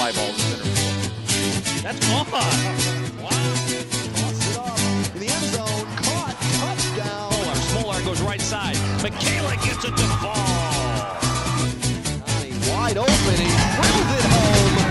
fly ball to center field. That's gone. Wow. Tossed it off in the end zone. Caught. Touchdown. Smolar goes right side. Michaela gets it to fall. Wide open. He drills it home.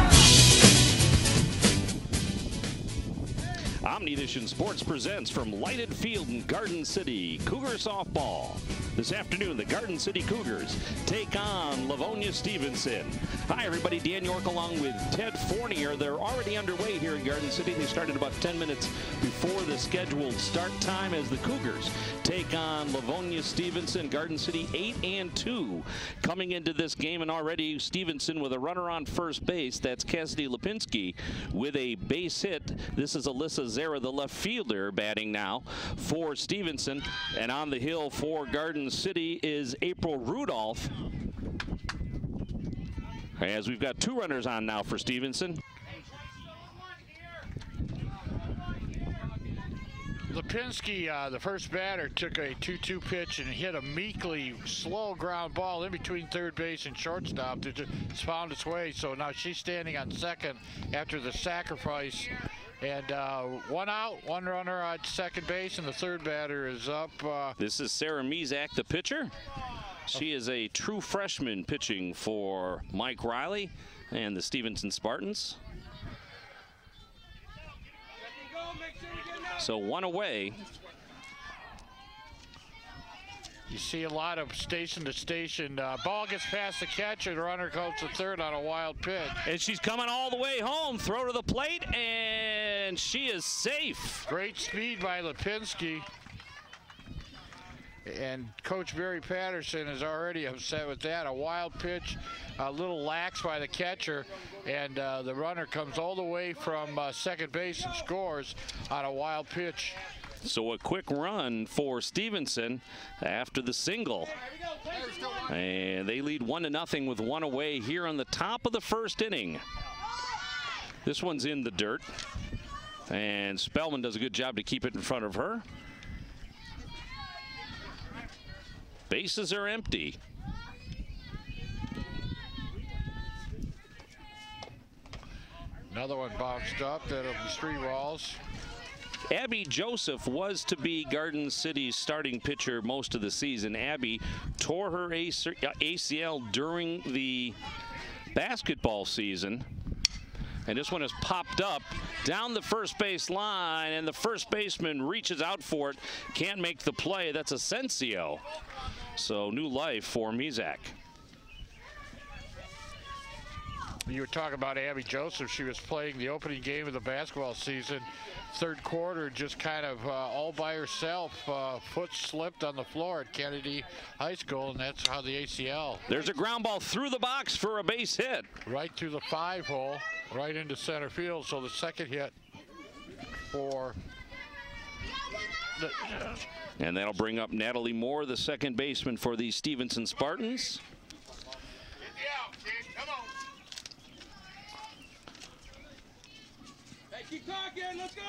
Omnivision Sports presents from Lighted Field in Garden City, Cougar softball. This afternoon, the Garden City Cougars take on Livonia Stevenson. Hi, everybody. Dan York along with Ted Fournier. They're already underway here in Garden City. They started about 10 minutes before the scheduled start time as the Cougars take on Livonia Stevenson. Garden City 8-2 coming into this game, and already Stevenson with a runner on first base. That's Cassidy Lipinski with a base hit. This is Alyssa Zara, the left fielder, batting now for Stevenson. And on the hill for Garden City is April Rudolph. As we've got two runners on now for Stevenson. Lipinski, the first batter, took a 2-2 pitch and hit a meekly slow ground ball in between third base and shortstop that just found its way. So now she's standing on second after the sacrifice. And one out, one runner at second base, and the third batter is up. This is Sarah Mezak, the pitcher. She is a true freshman pitching for Mike Riley and the Stevenson Spartans. So one away. You see a lot of station to station. Ball gets past the catcher. The runner goes to third on a wild pitch. And she's coming all the way home. Throw to the plate, and she is safe. Great speed by Lipinski. And Coach Barry Patterson is already upset with that. A wild pitch, a little lax by the catcher, and the runner comes all the way from second base and scores on a wild pitch. So a quick run for Stevenson after the single. And they lead 1-0 with one away here on the top of the first inning. This one's in the dirt. And Spellman does a good job to keep it in front of her. Bases are empty. Another one bounced up. That'll be 3 balls. Abby Joseph was to be Garden City's starting pitcher most of the season. Abby tore her ACL during the basketball season. And this one has popped up down the first base line, and the first baseman reaches out for it. Can't make the play. That's Asensio. So new life for Mezak. You were talking about Abby Joseph. She was playing the opening game of the basketball season. Third quarter, just kind of all by herself. Foot slipped on the floor at Kennedy High School, and that's how the ACL. There's a ground ball through the box for a base hit. Right through the 5-hole, right into center field. So the second hit for and that'll bring up Natalie Moore, the second baseman for the Stevenson Spartans. Keep talking, let's go.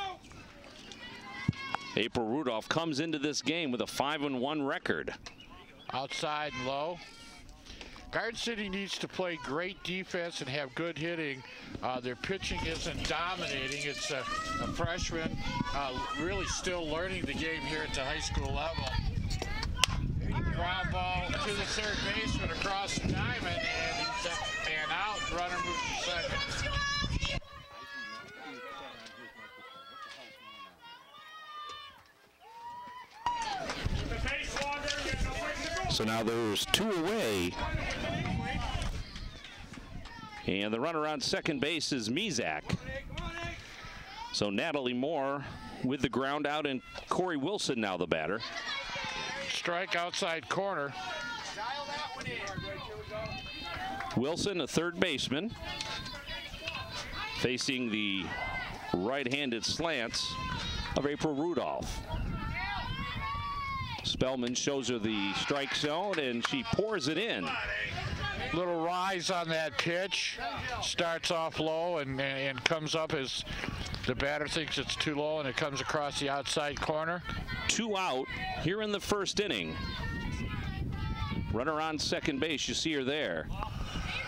April Rudolph comes into this game with a 5-1 record. Outside and low. Garden City needs to play great defense and have good hitting. Their pitching isn't dominating. It's a freshman really still learning the game here at the high school level. Ground ball to the third baseman across the diamond, and out. Runner moves to second. So now there's 2 away. And the runner on second base is Mezak. So Natalie Moore with the ground out, and Corey Wilson now the batter. Strike outside corner. Wilson, a third baseman, facing the right-handed slants of April Rudolph. Spellman shows her the strike zone, and she pours it in. Little rise on that pitch. Starts off low and comes up as the batter thinks it's too low, and it comes across the outside corner. 2 out here in the first inning. Runner on second base, you see her there.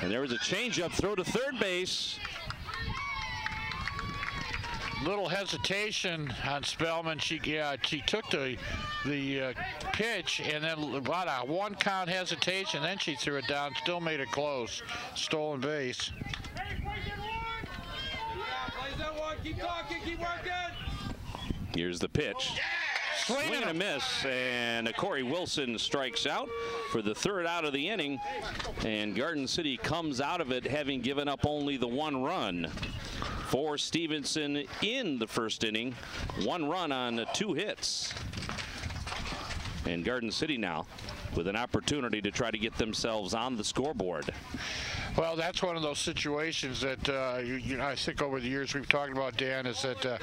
And there was a changeup throw to third base. Little hesitation on Spellman. She took the pitch and then about a 1-count hesitation. Then she threw it down. Still made it close. Stolen base. Keep talking, keep working. Here's the pitch. Swing and a miss, and Corey Wilson strikes out for the 3rd out of the inning, and Garden City comes out of it having given up only the 1 run for Stevenson in the 1st inning. 1 run on 2 hits. And Garden City now with an opportunity to try to get themselves on the scoreboard. Well, that's one of those situations that I think over the years we've talked about, Dan, is that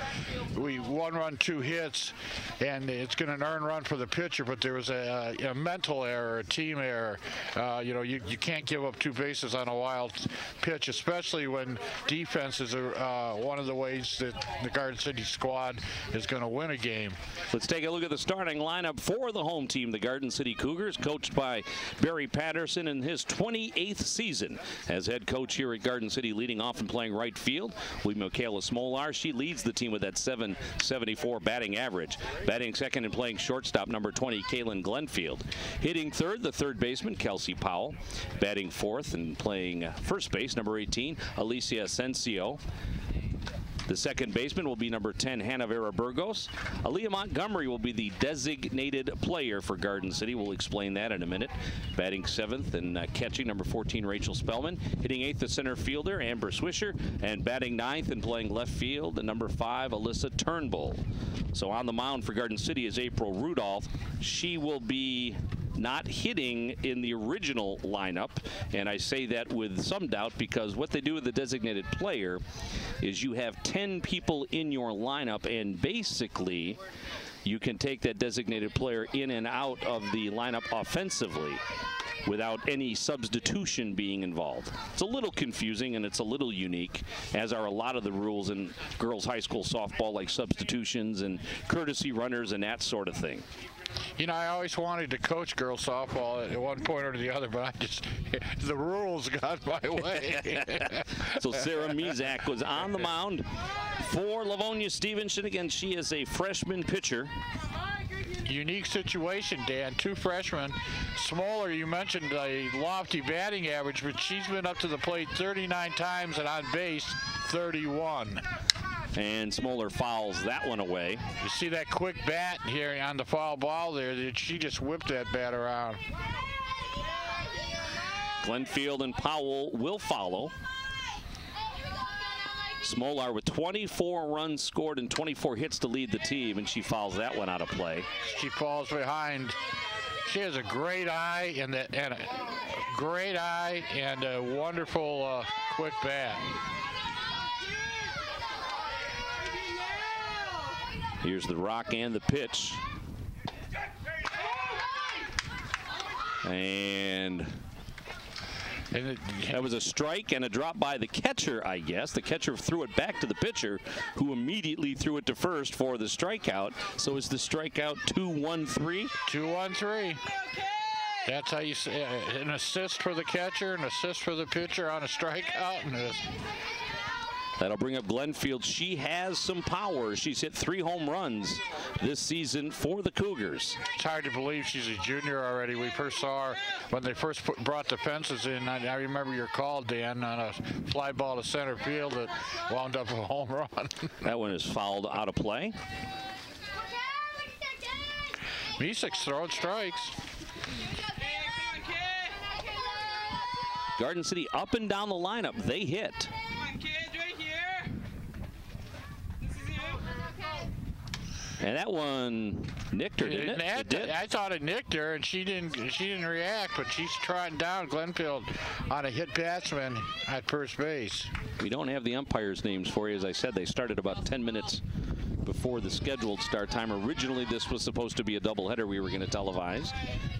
we 1 run, 2 hits, and it's going to an earned run for the pitcher, but there was a mental error, a team error. You can't give up 2 bases on a wild pitch, especially when defense is one of the ways that the Garden City squad is going to win a game. Let's take a look at the starting lineup for the home team, the Garden City Cougars, coached by Barry Patterson in his 28th season as head coach here at Garden City, leading off and playing right field. We Michaela Smolar. She leads the team with that .774 batting average. Batting second and playing shortstop, number 20, Kaylin Glenfield. Hitting third, the 3rd baseman, Kelsey Powell. Batting 4th and playing first base, number 18, Alicia Asensio. The 2nd baseman will be number 10, Hannah Vera Burgos. Aaliyah Montgomery will be the designated player for Garden City. We'll explain that in a minute. Batting 7th and catching, number 14, Rachel Spellman. Hitting 8th, the center fielder, Amber Swisher. And batting 9th and playing left field, the number 5, Alyssa Turnbull. So on the mound for Garden City is April Rudolph. She will be not hitting in the original lineup, and I say that with some doubt because what they do with the designated player is you have 10 people in your lineup, and basically you can take that designated player in and out of the lineup offensively without any substitution being involved. It's a little confusing and it's a little unique, as are a lot of the rules in girls high school softball, like substitutions and courtesy runners and that sort of thing. You know, I always wanted to coach girls softball at one point or the other, but the rules got my way. So Sarah Mizak was on the mound for Livonia Stevenson. Again, she is a freshman pitcher. Unique situation, Dan. 2 freshmen. Smaller, you mentioned a lofty batting average, but she's been up to the plate 39 times and on base 31. And Smolar fouls that one away. You see that quick bat here on the foul ball there. She just whipped that bat around. Glenfield and Powell will follow. Smolar with 24 runs scored and 24 hits to lead the team, and she fouls that one out of play. She falls behind. She has a great eye and a wonderful quick bat. Here's the rock and the pitch. And that was a strike and a drop by the catcher, I guess. The catcher threw it back to the pitcher, who immediately threw it to first for the strikeout. So is the strikeout 2-1-3? 2-1-3. That's how you say an assist for the catcher, an assist for the pitcher on a strikeout. And that'll bring up Glenfield. She has some power. She's hit 3 home runs this season for the Cougars. It's hard to believe she's a junior already. We first saw her when they first brought the fences in. I remember your call, Dan, on a fly ball to center field that wound up a home run. That one is fouled out of play. Misek's throwing strikes. Garden City up and down the lineup. They hit. And that one nicked her, didn't it? It did. I thought it nicked her, and she didn't react, but she's trotting down Glenfield on a hit batsman at first base. We don't have the umpires' names for you. As I said, they started about 10 minutes before the scheduled start time. Originally, this was supposed to be a doubleheader we were going to televise.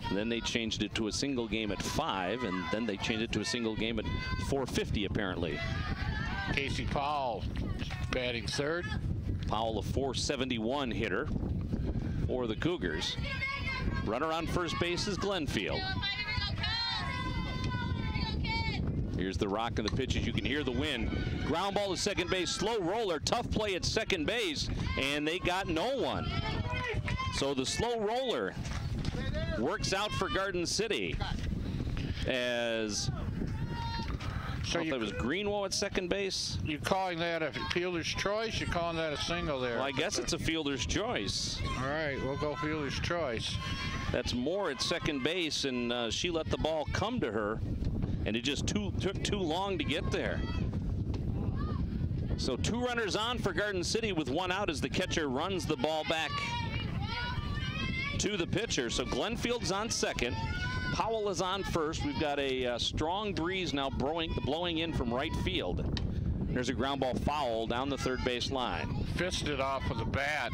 And then they changed it to a single game at 5, and then they changed it to a single game at 4:50, apparently. Casey Powell batting 3rd. Powell, a .471 hitter for the Cougars. Runner on first base is Glenfield. Here's the rock and the pitches. You can hear the wind. Ground ball to second base. Slow roller. Tough play at second base. And they got no one. So the slow roller works out for Garden City. As so it was Greenwell at second base. You calling that a fielder's choice? You calling that a single there? Well, I guess it's a fielder's choice. All right, we'll go fielder's choice. That's Moore at second base, and she let the ball come to her, and it just took too long to get there. So 2 runners on for Garden City with 1 out as the catcher runs the ball back to the pitcher. So Glenfield's on second. Powell is on first. We've got a strong breeze now blowing in from right field. There's a ground ball foul down the third base line. Fisted off with a bat.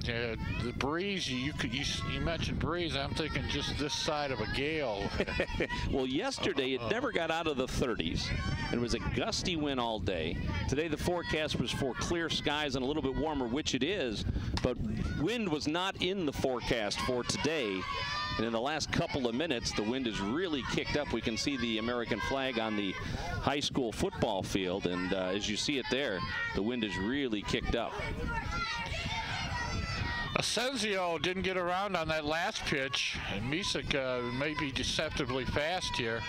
The breeze, you mentioned breeze. I'm thinking just this side of a gale. Well, yesterday it never got out of the 30s. It was a gusty wind all day. Today the forecast was for clear skies and a little bit warmer, which it is, but wind was not in the forecast for today. And in the last couple of minutes, the wind has really kicked up. We can see the American flag on the high school football field, and as you see it there, the wind has really kicked up. Asensio didn't get around on that last pitch, and Misek may be deceptively fast here.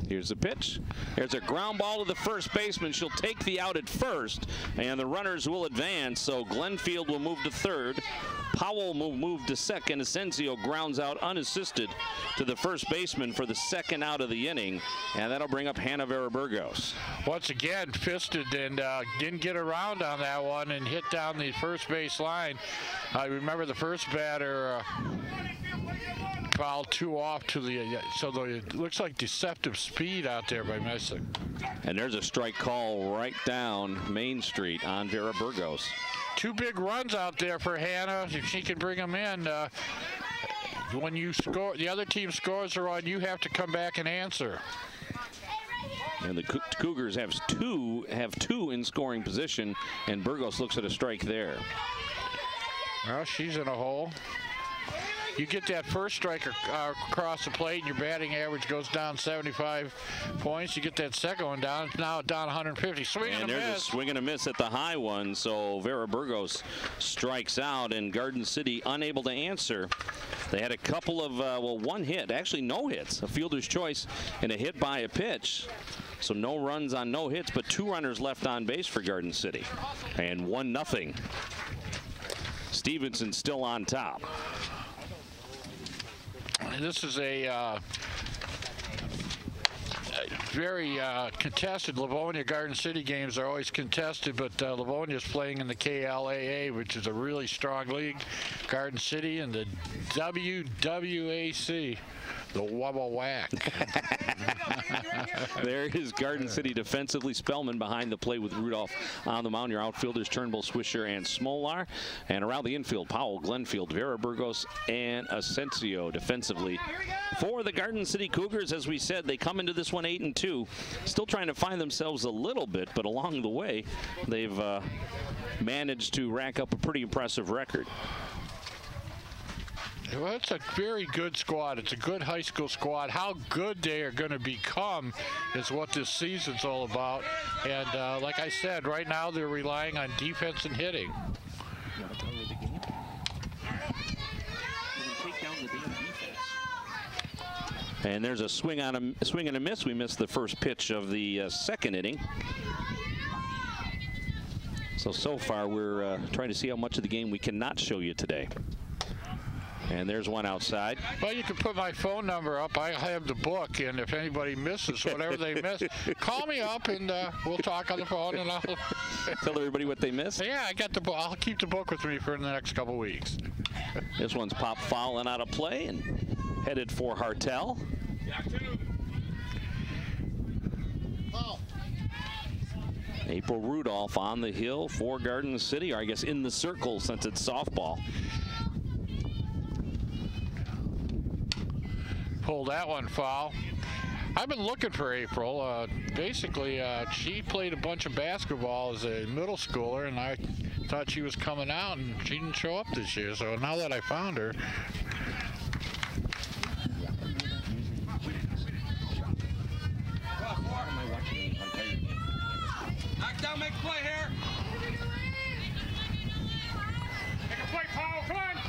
Here's the pitch. There's a ground ball to the first baseman. She'll take the out at first, and the runners will advance. So Glenfield will move to third. Powell will move to second. Asensio grounds out unassisted to the first baseman for the second out of the inning, and that'll bring up Hannah Vera-Burgos. Once again, fisted and didn't get around on that one and hit down the first base line. I remember the first batter fouled 2 off to the, it looks like deceptive speed out there by Misek. And there's a strike call right down Main Street on Vera-Burgos. 2 big runs out there for Hannah. If she can bring them in, when you score, the other team scores a run, you have to come back and answer. And the Cougars have two in scoring position, and Burgos looks at a strike there. Well, she's in a hole. You get that first strike across the plate and your batting average goes down 75 points. You get that second one down, it's now down 150. Swing and a miss. There's a swing and a miss at the high one, so Vera-Burgos strikes out, and Garden City unable to answer. They had a couple of, one hit, actually no hits, a fielder's choice and a hit by a pitch. So no runs on no hits, but 2 runners left on base for Garden City. And 1-0. Stevenson still on top. This is a very contested. Livonia Garden City games are always contested, but Livonia is playing in the KLAA, which is a really strong league. Garden City and the WWAC, the Wubba Whack. There is Garden City defensively. Spellman behind the plate with Rudolph on the mound. Your outfielders Turnbull, Swisher, and Smolar. And around the infield, Powell, Glenfield, Vera-Burgos, and Asensio defensively for the Garden City Cougars. As we said, they come into this one 8-2. Still trying to find themselves a little bit, but along the way, they've managed to rack up a pretty impressive record. Well, it's a very good squad. It's a good high school squad. How good they are going to become is what this season's all about. And like I said, right now they're relying on defense and hitting. And there's a swing and a miss. We missed the first pitch of the second inning. So far we're trying to see how much of the game we cannot show you today. And there's one outside. Well, you can put my phone number up. I have the book, and if anybody misses whatever they miss, call me up, and we'll talk on the phone, and I'll tell everybody what they missed. Yeah, I got the book. I'll keep the book with me for the next couple weeks. This one's popped foul and out of play, and headed for Hartel. April Rudolph on the hill for Garden City, or I guess in the circle since it's softball. Pulled that one foul. I've been looking for April. Basically, she played a bunch of basketball as a middle schooler, and I thought she was coming out, and she didn't show up this year. So now that I found her.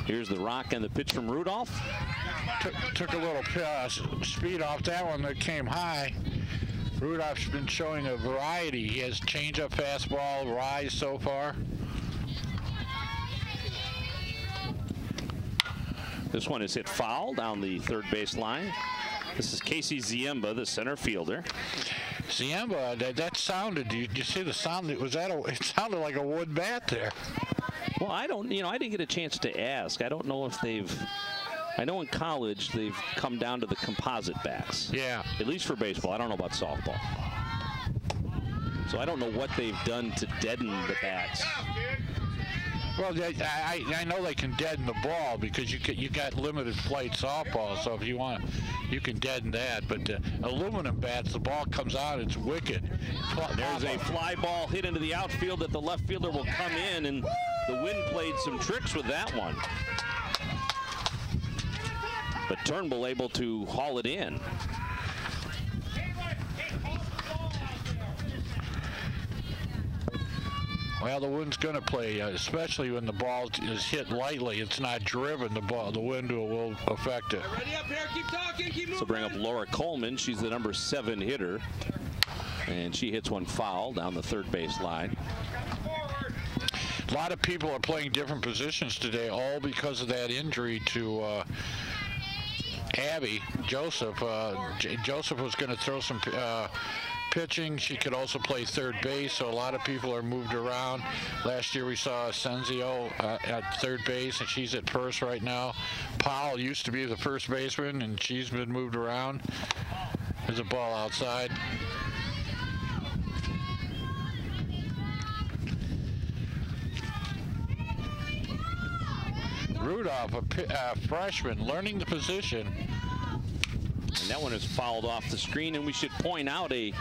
Here's the rock and the pitch from Rudolph. Took a little speed off that one that came high. Rudolph's been showing a variety. He has changeup, fastball, rise so far. This one is hit foul down the third base line. This is Casey Ziemba, the center fielder. Ziemba, that sounded. Did you see the sound? It sounded like a wood bat there. Well, I didn't get a chance to ask. I don't know if I know in college they've come down to the composite bats. Yeah. At least for baseball. I don't know about softball. So I don't know what they've done to deaden the bats. Well, I know they can deaden the ball because you got limited plate softball. So if you want, you can deaden that. But aluminum bats, the ball comes out, it's wicked. There's a fly ball hit into the outfield that the left fielder will come in, and the wind played some tricks with that one. But Turnbull able to haul it in. Well, the wind's going to play, especially when the ball is hit lightly. It's not driven. The wind will affect it. Ready up here, keep talking, keep moving. So bring up Laura Coleman. She's the number 7 hitter. And she hits one foul down the third base line. A lot of people are playing different positions today, all because of that injury to Abby Joseph. Joseph was going to throw some pitching. She could also play third base, so a lot of people are moved around. Last year we saw Senzio at third base, and she's at first right now. Powell used to be the first baseman, and she's been moved around. There's a ball outside. Rudolph, a freshman, learning the position. And that one is fouled off the screen, and we should point out a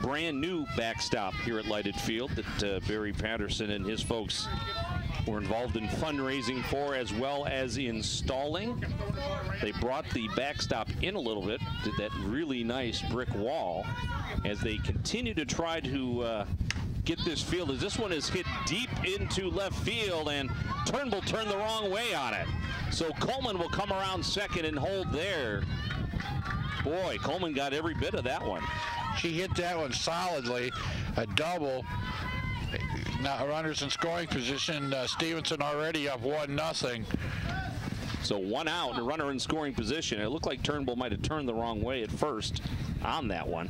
brand new backstop here at Lighted Field that Barry Patterson and his folks were involved in fundraising for, as well as installing. They brought the backstop in a little bit, did that really nice brick wall, as they continue to try to get this field, as this one is hit deep into left field, and Turnbull turned the wrong way on it. So Coleman will come around second and hold there. Boy, Coleman got every bit of that one. She hit that one solidly, a double. Now runners in scoring position. Stevenson already up 1-0. So 1 out and a runner in scoring position. It looked like Turnbull might have turned the wrong way at first on that one.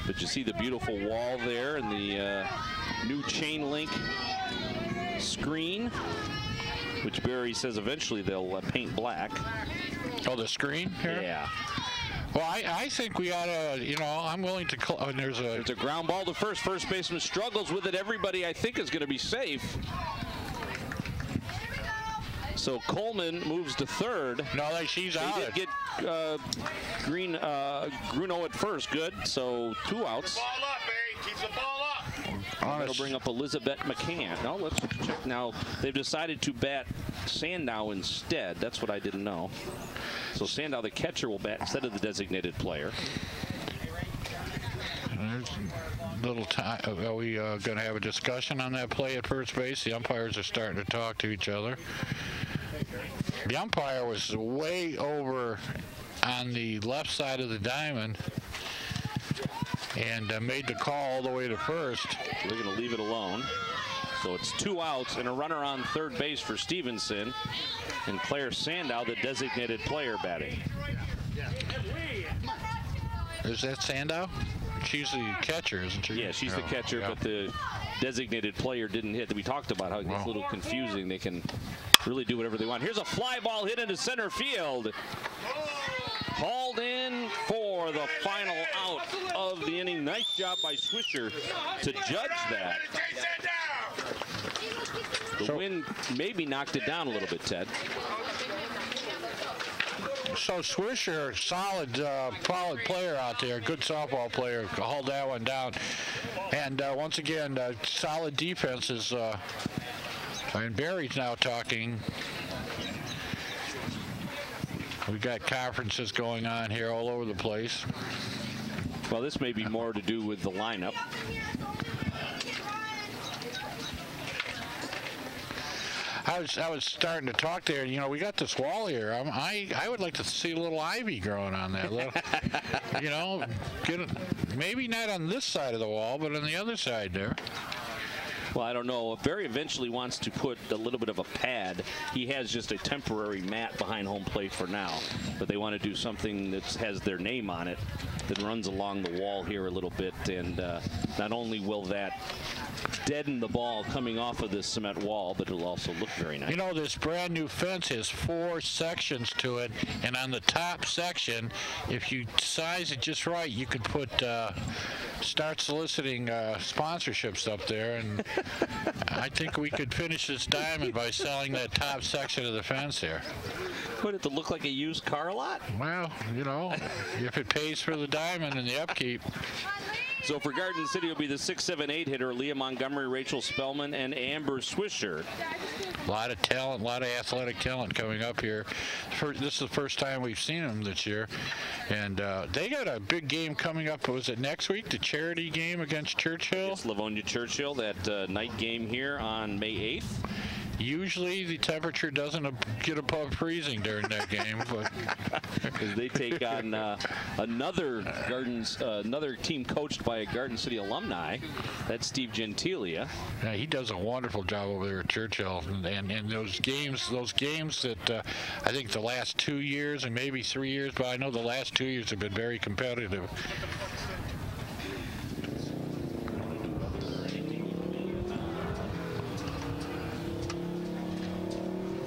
But you see the beautiful wall there and the new chain link screen, which Barry says eventually they'll paint black. Oh, the screen here? Yeah. Well, I think we ought to, I'm willing to, there's a ground ball to first. First baseman struggles with it. Everybody, I think, is going to be safe. So Coleman moves to third. No, she's out. They did get Gruno at first. Good. So 2 outs. Ball up, eh? Keep the ball up. That'll bring up Elizabeth McCann. No, let's check now. They've decided to bat Sandow instead. That's what I didn't know. So Sandow, the catcher, will bat instead of the designated player. There's a little time. Are we going to have a discussion on that play at first base? The umpires are starting to talk to each other. The umpire was way over on the left side of the diamond and made the call all the way to first. They're going to leave it alone. So it's 2 outs and a runner on third base for Stevenson, and Claire Sandow, the designated player, batting. Is that Sandow? She's the catcher, isn't she? Yeah, she's the catcher, but the designated player didn't hit. We talked about how it gets a little confusing. They can really do whatever they want. Here's a fly ball hit into center field. Hauled in for the final out of the inning. Nice job by Swisher to judge that. The wind maybe knocked it down a little bit, Ted. So Swisher, solid player out there, good softball player, hauled that one down. And once again, solid defenses. And Barry's now talking. We got conferences going on here all over the place. Well, this may be more to do with the lineup. I was starting to talk there. You know, we got this wall here. I would like to see a little ivy growing on that. You know, maybe not on this side of the wall, but on the other side there. Well, I don't know. If Barry eventually wants to put a little bit of a pad, he has just a temporary mat behind home plate for now. But they want to do something that has their name on it that runs along the wall here a little bit. And not only will that deaden the ball coming off of this cement wall, but it'll also look very nice. You know, this brand new fence has 4 sections to it. And on the top section, if you size it just right, you could put start soliciting sponsorships up there, and I think we could finish this diamond by selling that top section of the fence here. Would it to look like a used car lot? Well, you know, if it pays for the diamond and the upkeep. So for Garden City, it'll be the 6'7", 8 hitter, Leah Montgomery, Rachel Spellman, and Amber Swisher. A lot of talent, a lot of athletic talent coming up here. This is the first time we've seen them this year. And they got a big game coming up. Was it next week, the charity game against Churchill? It's Livonia Churchill, that night game here on May 8th. Usually the temperature doesn't get above freezing during that game, but as they take on another team coached by a Garden City alumni. That's Steve Gentilia. Yeah, he does a wonderful job over there at Churchill, and those games that I think the last 2 years and maybe 3 years, but I know the last 2 years have been very competitive.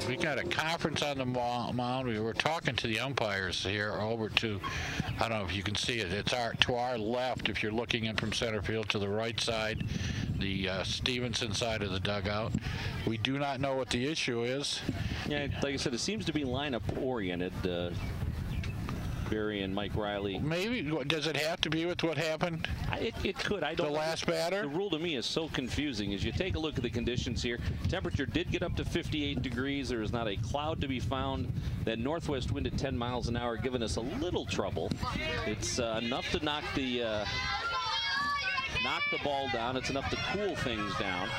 We got a conference on the mound. We were talking to the umpires here over to, I don't know if you can see it. It's to our left if you're looking in from center field, to the right side, the Stevenson side of the dugout. We do not know what the issue is. Yeah, like I said, it seems to be lineup oriented. Barry and Mike Riley. Maybe. Does it have to be with what happened? It could. I don't know. The last batter? The rule to me is so confusing. As you take a look at the conditions here, temperature did get up to 58 degrees. There is not a cloud to be found. That northwest wind at 10 miles an hour giving us a little trouble. It's enough to knock the ball down. It's enough to cool things down.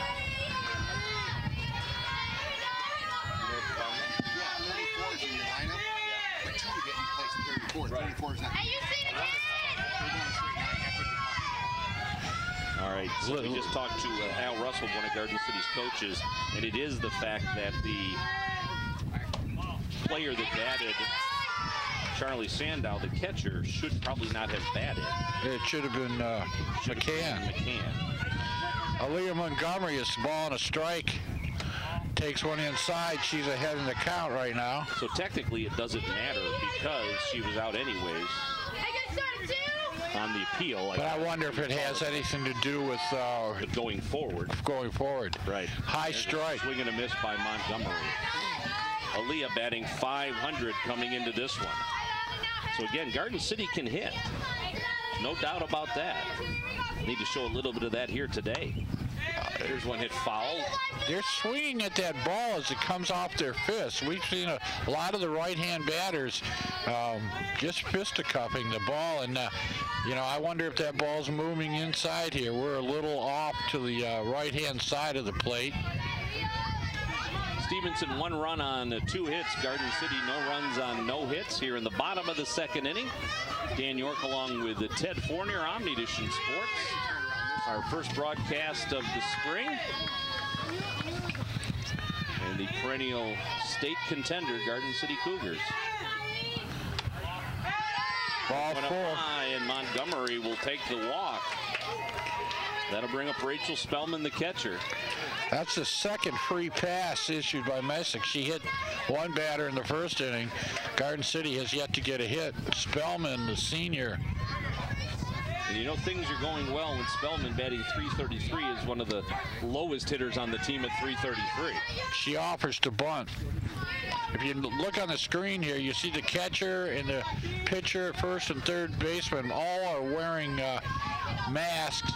All right, so we just talked to Al Russell, one of Garden City's coaches, and it is the fact that the player that batted, Charlie Sandow, the catcher, should probably not have batted. It should have been McCann. Aaliyah Montgomery is ball and a strike. Takes one inside. She's ahead in the count right now. So technically it doesn't matter because she was out anyways on the appeal. But I wonder if it has anything to do with going forward. Going forward. Right. High strike. Swing and a miss by Montgomery. Aaliyah batting .500 coming into this one. So again, Garden City can hit. No doubt about that. Need to show a little bit of that here today. Here's one hit foul. They're swinging at that ball as it comes off their fists. We've seen a lot of the right-hand batters just fisticuffing the ball, and you know, I wonder if that ball's moving inside here. We're a little off to the right-hand side of the plate. Stevenson 1 run on 2 hits. Garden City no runs on no hits here in the bottom of the 2nd inning. Dan York along with Ted Fournier, Omnidition Sports. Our first broadcast of the spring. And the perennial state contender, Garden City Cougars. Ball 4. And Montgomery will take the walk. That'll bring up Rachel Spellman, the catcher. That's the second free pass issued by Messick. She hit one batter in the 1st inning. Garden City has yet to get a hit. Spellman, the senior. And you know things are going well when Spellman batting .333 is one of the lowest hitters on the team at .333. She offers to bunt. If you look on the screen here, you see the catcher and the pitcher, first and third baseman, all are wearing masks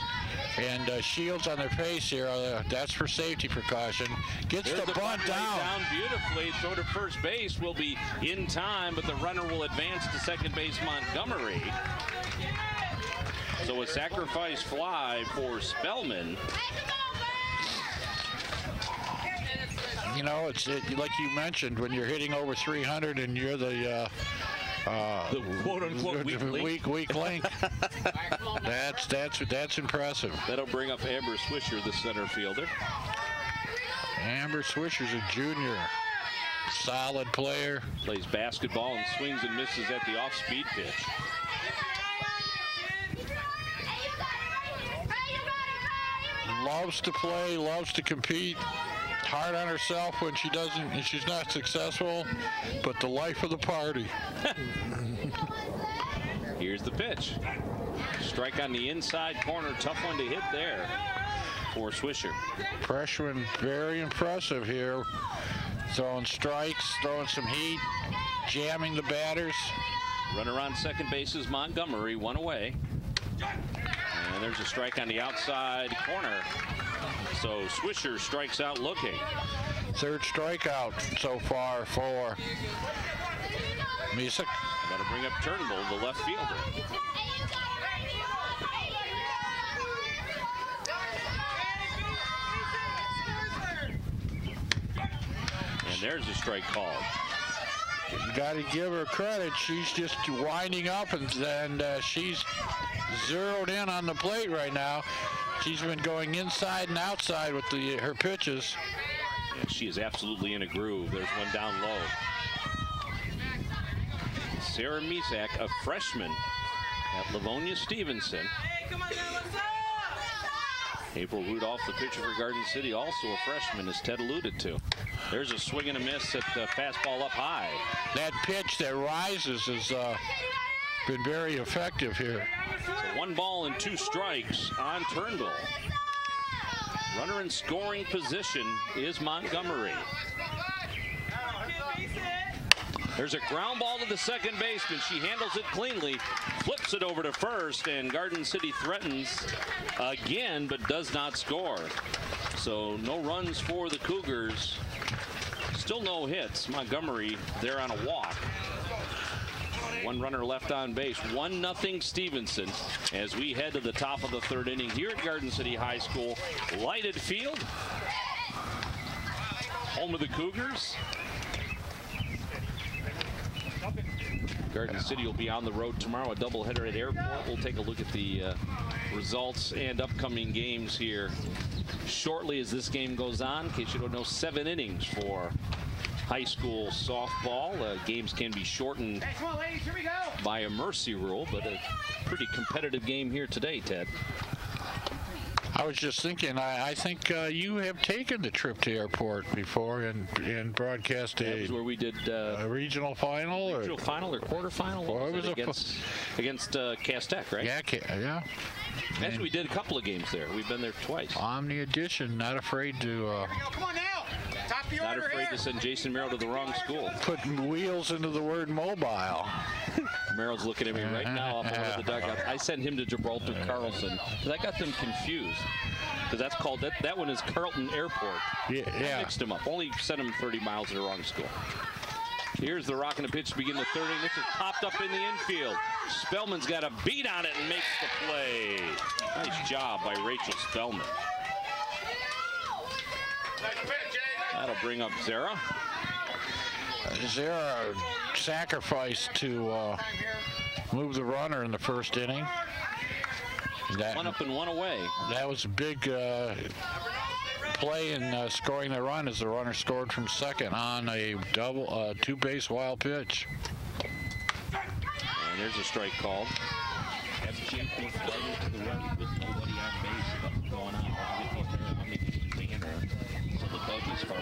and shields on their face here. That's for safety precaution. Gets the bunt down. Down beautifully. Throw to first base will be in time, but the runner will advance to second base, Montgomery. So a sacrifice fly for Spellman. You know, it's like you mentioned, when you're hitting over 300 and you're the quote-unquote weak link. That's impressive. That'll bring up Amber Swisher, the center fielder. Amber Swisher's a junior. Solid player. Plays basketball and swings and misses at the off-speed pitch. Loves to play, loves to compete. Hard on herself when she doesn't, and she's not successful, but the life of the party. Here's the pitch. Strike on the inside corner. Tough one to hit there for Swisher. Freshman, very impressive here. Throwing strikes, throwing some heat, jamming the batters. Runner on second base is Montgomery, one away. And there's a strike on the outside corner. So Swisher strikes out looking. Third strikeout so far for Misa. That'll bring up Turnbull, the left fielder. And there's a strike called. You got to give her credit. She's just winding up, and she's zeroed in on the plate right now. She's been going inside and outside with her pitches. Yeah, she is absolutely in a groove. There's one down low. Sarah Misak, a freshman at Livonia Stevenson. Hey, come on now, what's up? April Rudolph, the pitcher for Garden City, also a freshman, as Ted alluded to. There's a swing and a miss at the fastball up high. That pitch that rises has been very effective here. So 1 ball and 2 strikes on Turnbull. Runner in scoring position is Montgomery. There's a ground ball to the second baseman. She handles it cleanly, flips it over to first, and Garden City threatens again, but does not score. So no runs for the Cougars. Still no hits. Montgomery there on a walk. 1 runner left on base. 1-0 Stevenson as we head to the top of the 3rd inning here at Garden City High School. Lighted field. Home of the Cougars. Garden City will be on the road tomorrow, a doubleheader at Airport. We'll take a look at the results and upcoming games here shortly as this game goes on. In case you don't know, 7 innings for high school softball. Games can be shortened by a mercy rule, but a pretty competitive game here today, Ted. I was just thinking, I think you have taken the trip to Airport before and broadcast That was where we did a regional final or quarterfinal. What was it against Cass Tech, right? Yeah. Actually, we did a couple of games there. We've been there twice. Omni Edition, not afraid to. Come on now. Top the Not order afraid here. to send Jason Merrill to the wrong school. Put wheels into the word mobile. Merrill's looking at me right now up over the dugout. I sent him to Gibraltar Carlson because I got them confused. Because that's called, that one is Carlton Airport. Yeah. I mixed them up. Only sent him 30 miles to the wrong school. Here's the rock and the pitch to begin the 3rd inning. This is popped up in the infield. Spellman's got a beat on it and makes the play. Nice job by Rachel Spellman. That'll bring up Zara. Zara sacrificed to move the runner in the 1st inning. 1 up and 1 away. That was a big play in scoring the run as the runner scored from second on a 2-base wild pitch. And there's a strike called. To the right with nobody on base. What's going on? So the Cubbies are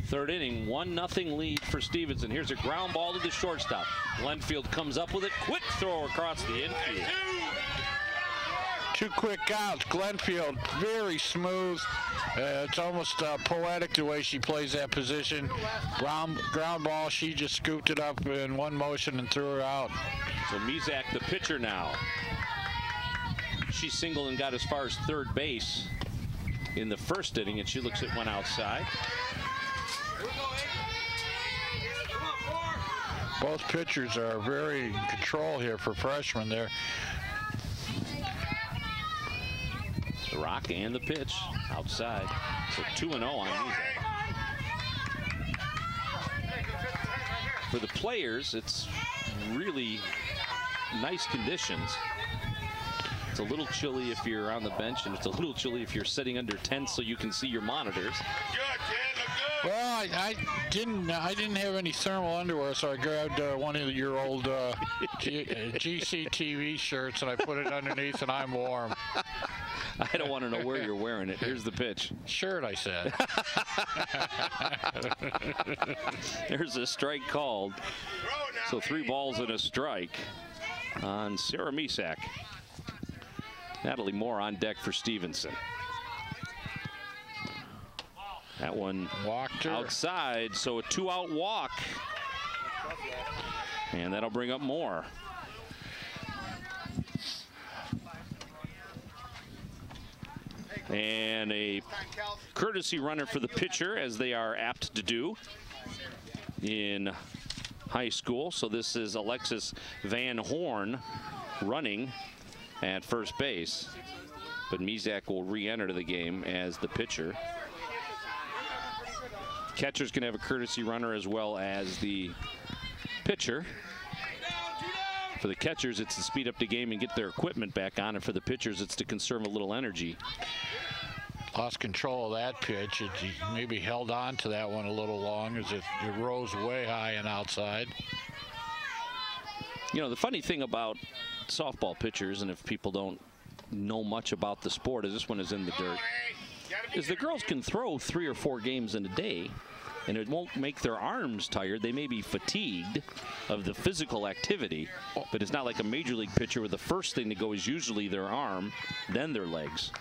3rd inning, 1-0 lead for Stevenson. Here's a ground ball to the shortstop. Glenfield comes up with it. Quick throw across the infield. 2 quick outs. Glenfield, very smooth. It's almost poetic the way she plays that position. Ground ball, she just scooped it up in one motion and threw her out. So Mizak, the pitcher now. She singled and got as far as 3rd base in the 1st inning, and she looks at one outside. Both pitchers are very in control here for freshmen there. rock and the pitch outside. So 2-0 on Mizak. For the players, it's really nice conditions. It's a little chilly if you're on the bench, and it's a little chilly if you're sitting under tents so you can see your monitors. Well, I didn't have any thermal underwear, so I grabbed one of your old GC TV shirts and I put it underneath, and I'm warm. I don't want to know where you're wearing it. Here's the pitch. Shirt, I said. There's a strike called. So 3 balls and a strike on Sarah Mizak. Natalie Moore on deck for Stevenson. That one walked her outside, so a 2-out walk. And that'll bring up Moore. And a courtesy runner for the pitcher, as they are apt to do in high school. So this is Alexis Van Horn running at first base. But Mizak will re-enter the game as the pitcher. Catcher's going to have a courtesy runner as well as the pitcher. For the catchers, it's to speed up the game and get their equipment back on, and for the pitchers, it's to conserve a little energy. Lost control of that pitch. It maybe held on to that one a little long as it rose way high and outside. You know, the funny thing about softball pitchers, and if people don't know much about the sport, as this one is in the dirt, is the girls can throw 3 or 4 games in a day, and it won't make their arms tired. They may be fatigued of the physical activity, but it's not like a major league pitcher where the first thing to go is usually their arm, then their legs.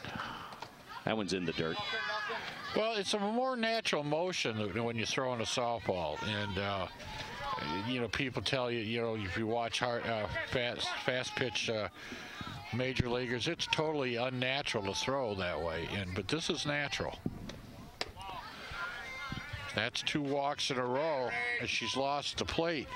That one's in the dirt. Well, it's a more natural motion when you're throwing a softball, and you know, people tell you, you know, if you watch fast pitch major leaguers, it's totally unnatural to throw that way, but this is natural. That's 2 walks in a row, and she's lost the plate.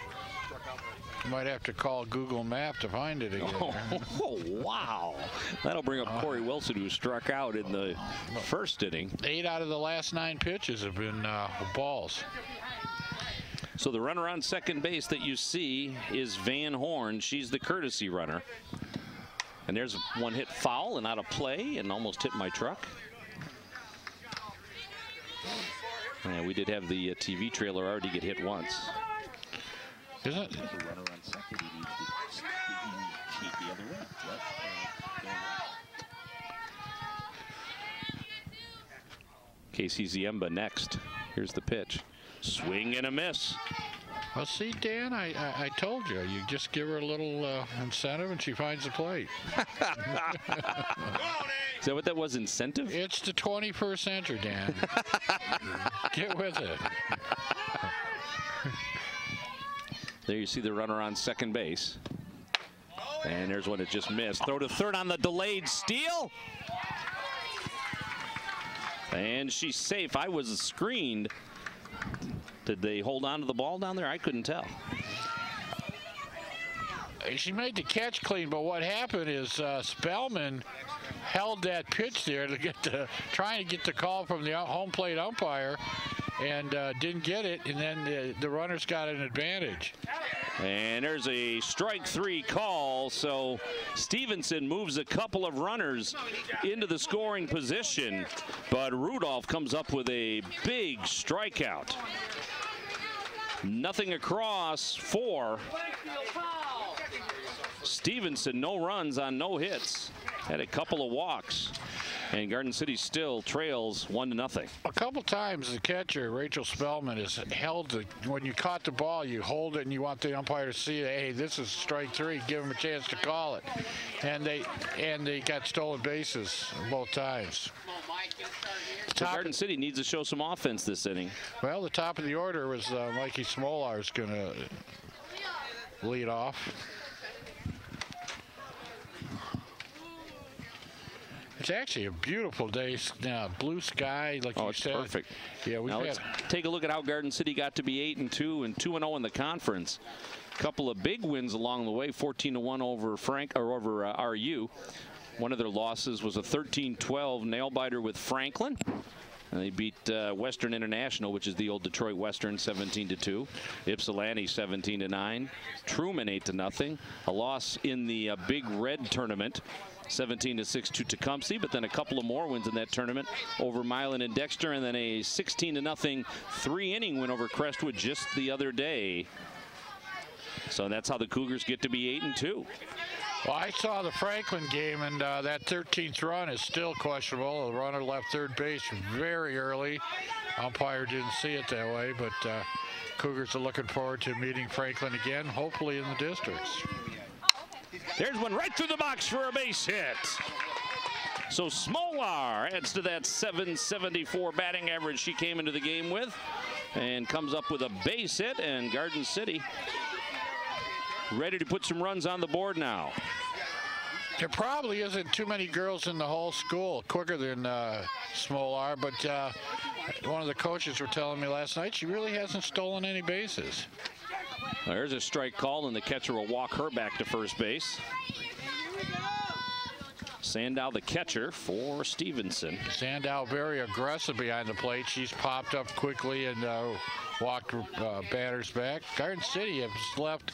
You might have to call Google Map to find it again. Oh, wow. That'll bring up Corey Wilson, who struck out in the first inning. 8 out of the last 9 pitches have been balls. So the runner on second base that you see is Van Horn. She's the courtesy runner. And there's one hit foul and out of play and almost hit my truck. And we did have the TV trailer already get hit once. Is it? The runner on second, he needs to keep the other way. Casey Ziemba next. Here's the pitch. Swing and a miss. Well, see, Dan, I told you. You just give her a little incentive and she finds the plate. Is that what that was, incentive? It's the 21st century, Dan. Get with it. There you see the runner on second base. And there's one that just missed. Throw to third on the delayed steal. And she's safe. I was screened. Did they hold on to the ball down there? I couldn't tell. She made the catch clean, but what happened is Spellman held that pitch there to get trying to get the call from the home plate umpire, and didn't get it, and then the runners got an advantage. And there's a strike 3 call, so Stevenson moves a couple of runners into the scoring position, but Rudolph comes up with a big strikeout. Nothing across for Stevenson. No runs on no hits. Had a couple of walks. And Garden City still trails 1-0. A couple times the catcher, Rachel Spellman, has held when you caught the ball, you hold it and you want the umpire to see, hey, this is strike 3, give him a chance to call it. And they got stolen bases both times. So Garden City needs to show some offense this inning. Well, the top of the order was Mikey Smolar's going to lead off. It's actually a beautiful day now. Blue sky, like you said. Oh, it's perfect. Yeah, now let's take a look at how Garden City got to be 8-2 and 2-0 in the conference. Couple of big wins along the way. 14-1 over RU. One of their losses was a 13-12 nail-biter with Franklin. And they beat Western International, which is the old Detroit Western, 17-2. Ypsilanti 17-9. Truman 8-0. A loss in the Big Red tournament, 17-6 to Tecumseh, but then a couple of more wins in that tournament over Milan and Dexter, and then a 16-0 3-inning win over Crestwood just the other day. So that's how the Cougars get to be 8-2. Well, I saw the Franklin game, and that 13th run is still questionable. The runner left third base very early. Umpire didn't see it that way, but Cougars are looking forward to meeting Franklin again, hopefully in the districts. There's one right through the box for a base hit. So Smolar adds to that 774 batting average she came into the game with and comes up with a base hit, and Garden City ready to put some runs on the board now. There probably isn't too many girls in the whole school quicker than Smolar, but one of the coaches were telling me last night she really hasn't stolen any bases. There's a strike call, and the catcher will walk her back to first base. Sandow, the catcher for Stevenson. Sandow very aggressive behind the plate. She's popped up quickly and walked batters back. Garden City has left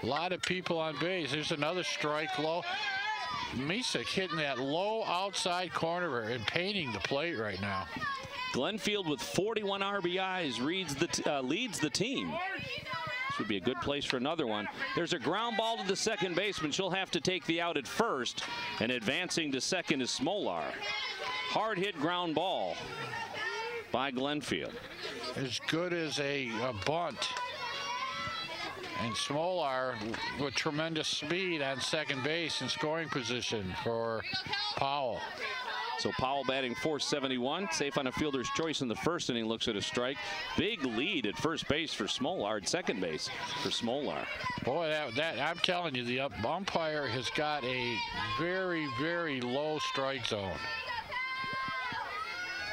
a lot of people on base. There's another strike low. Misek hitting that low outside corner and painting the plate right now. Glenfield with 41 RBIs leads the team. This would be a good place for another one. There's a ground ball to the second baseman. She'll have to take the out at first, and advancing to second is Smolar. Hard hit ground ball by Glenfield. As good as a bunt. And Smolar with tremendous speed on second base in scoring position for Powell. So Powell batting .471, safe on a fielder's choice in the first inning, looks at a strike. Big lead at first base for Smolar, at second base for Smolar. Boy, that I'm telling you, the umpire has got a very, very low strike zone.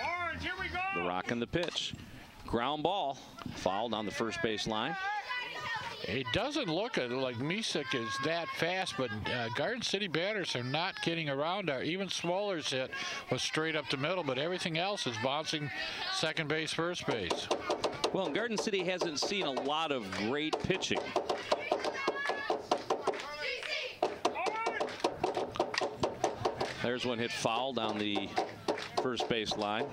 Orange, here we go. The rock and the pitch. Ground ball, fouled on the first base line. It doesn't look like Misek is that fast, but Garden City batters are not getting around her. Even Smolar's hit was straight up the middle, but everything else is bouncing second base, first base. Well, Garden City hasn't seen a lot of great pitching. There's one hit foul down the first base line.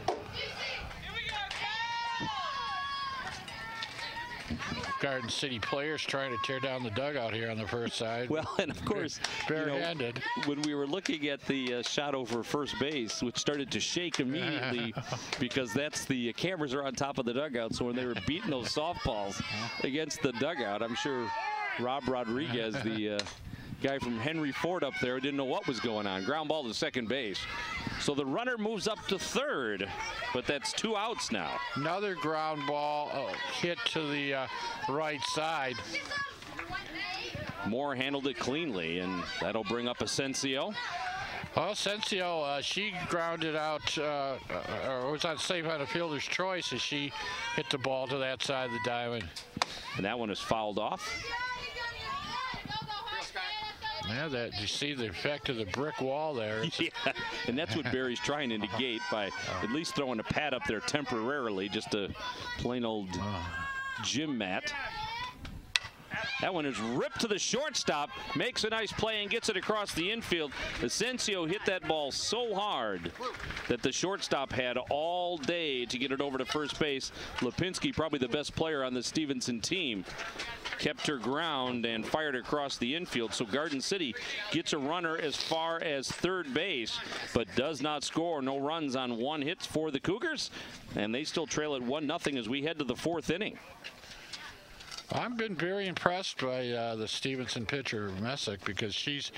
Garden City players trying to tear down the dugout here on the first side. Well, and of course, barehanded. When we were looking at the shot over first base, which started to shake immediately because that's the cameras are on top of the dugout. So when they were beating those softballs against the dugout, I'm sure Rob Rodriguez, the guy from Henry Ford up there, didn't know what was going on. Ground ball to second base. So the runner moves up to third, but that's 2 outs now. Another ground ball hit to the right side. Moore handled it cleanly, and that'll bring up Asensio. Well, Asensio, she grounded out, or was on safe on a fielder's choice as she hit the ball to that side of the diamond. And that one is fouled off. Yeah, you see the effect of the brick wall there. Yeah, and that's what Barry's trying to negate by at least throwing a pad up there temporarily, just a plain old gym mat. That one is ripped to the shortstop, makes a nice play and gets it across the infield. Asensio hit that ball so hard that the shortstop had all day to get it over to first base. Lipinski, probably the best player on the Stevenson team, kept her ground and fired across the infield. So Garden City gets a runner as far as third base, but does not score. No runs on 1 hit for the Cougars, and they still trail at 1-0 as we head to the 4th inning. I've been very impressed by the Stevenson pitcher, Messick, because she's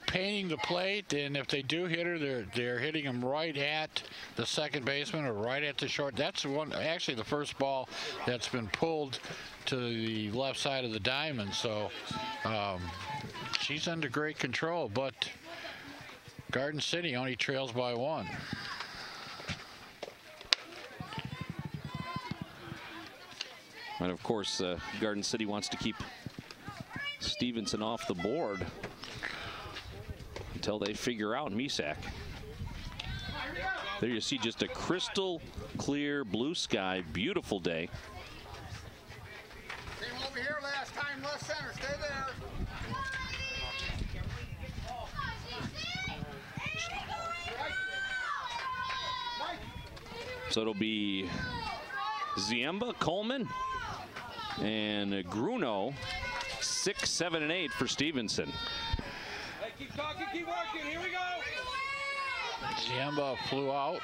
painting the plate, and if they do hit her, they're hitting them right at the second baseman or right at the short. That's actually the first ball that's been pulled to the left side of the diamond. So she's under great control, but Garden City only trails by 1. And of course, Garden City wants to keep Stevenson off the board until they figure out Misak. There you see just a crystal clear blue sky, beautiful day. Came over here last time, left center. Stay there. So it'll be Ziemba, Coleman, and Gruno, 6, 7, and 8 for Stevenson. Hey, keep talking, keep working. Here we go. Ziemba flew out.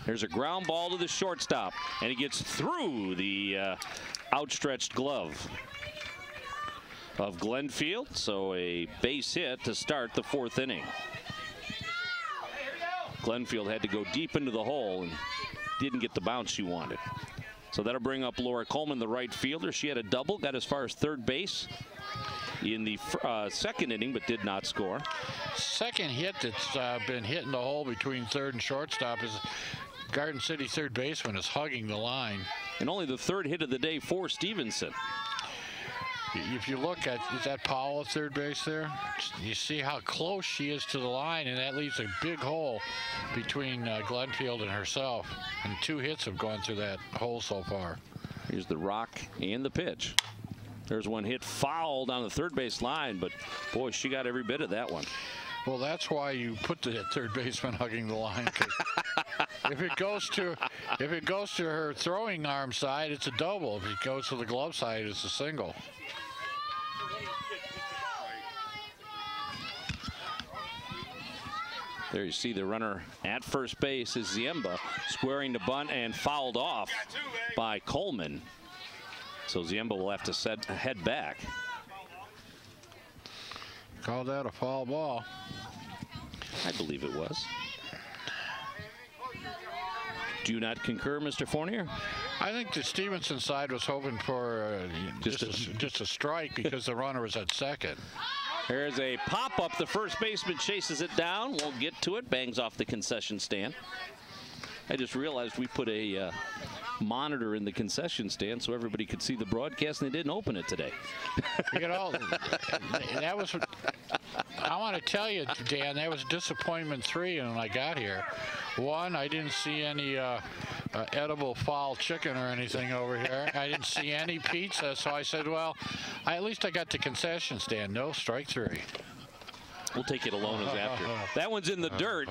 There's a ground ball to the shortstop, and he gets through the outstretched glove of Glenfield. So a base hit to start the 4th inning. Glenfield had to go deep into the hole and didn't get the bounce she wanted. So that'll bring up Laura Coleman, the right fielder. She had a double, got as far as third base in the 2nd inning, but did not score. Second hit that's been hitting the hole between third and shortstop is Garden City third baseman is hugging the line. And only the 3rd hit of the day for Stevenson. If you look at, is that Powell at third base there? You see how close she is to the line, and that leaves a big hole between Glenfield and herself. And 2 hits have gone through that hole so far. Here's the rock and the pitch. There's one hit fouled on the third base line, but boy, she got every bit of that one. Well, that's why you put the third baseman hugging the line. If it goes to her throwing arm side, it's a double. If it goes to the glove side, it's a single. There you see the runner at first base is Ziemba, squaring the bunt and fouled off by Coleman. So Ziemba will have to head back. Call that a foul ball. I believe it was. Do you not concur, Mr. Fournier? I think the Stevenson side was hoping for just a strike because the runner was at second. There's a pop-up. The first baseman chases it down. Won't get to it. Bangs off the concession stand. I just realized we put a monitor in the concession stand so everybody could see the broadcast, and they didn't open it today. You know, that was. I want to tell you, Dan, that was disappointment 3 when I got here. 1, I didn't see any edible foul chicken or anything over here. I didn't see any pizza, so I said, well, at least I got the concession stand. No, strike 3. We'll take it alone as after. That one's in the dirt,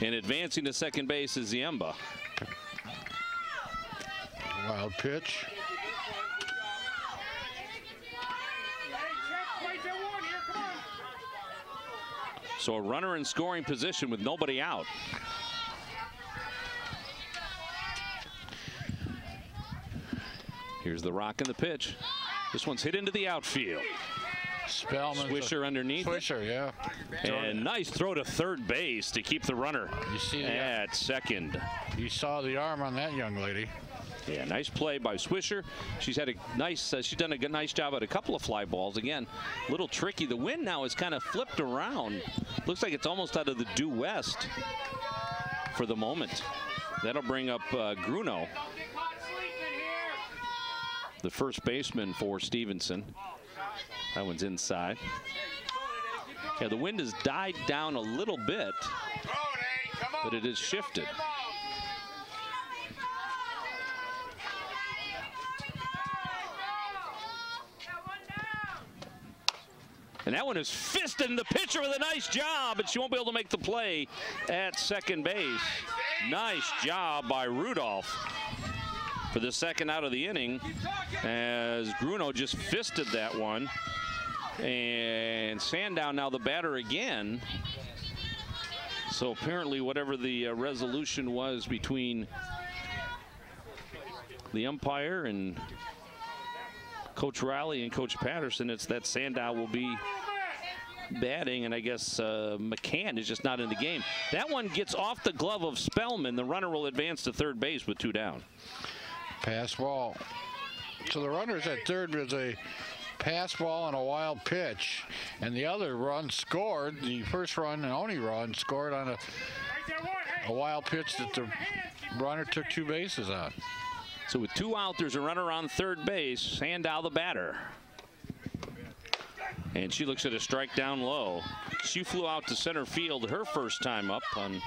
and advancing to second base is Ziemba. Wild pitch. So a runner in scoring position with nobody out. Here's the rock and the pitch. This one's hit into the outfield. Spellman. Swisher underneath. Swisher, yeah. And nice throw to third base to keep the runner at second. You saw the arm on that young lady. Yeah, nice play by Swisher. She's had a nice. She's done a nice job at a couple of fly balls. Again, a little tricky. The wind now is kind of flipped around. Looks like it's almost out of the due west for the moment. That'll bring up Gruno, the first baseman for Stevenson. That one's inside. Yeah, the wind has died down a little bit, but it has shifted. And that one is fisted, and the pitcher with a nice job, but she won't be able to make the play at second base. Nice job by Rudolph for the second out of the inning, as Gruno just fisted that one. And Sandow now the batter again. So apparently whatever the resolution was between the umpire and Coach Riley and Coach Patterson, it's that Sandow will be batting, and I guess McCann is just not in the game. That one gets off the glove of Spellman. The runner will advance to third base with 2 down. Pass ball. So the runner's at third with a pass ball and a wild pitch, and the other run scored. The first run and only run scored on a wild pitch that the runner took 2 bases on. So with 2 out, there's a runner on third base. Sandow the batter. And she looks at a strike down low. She flew out to center field her first time up on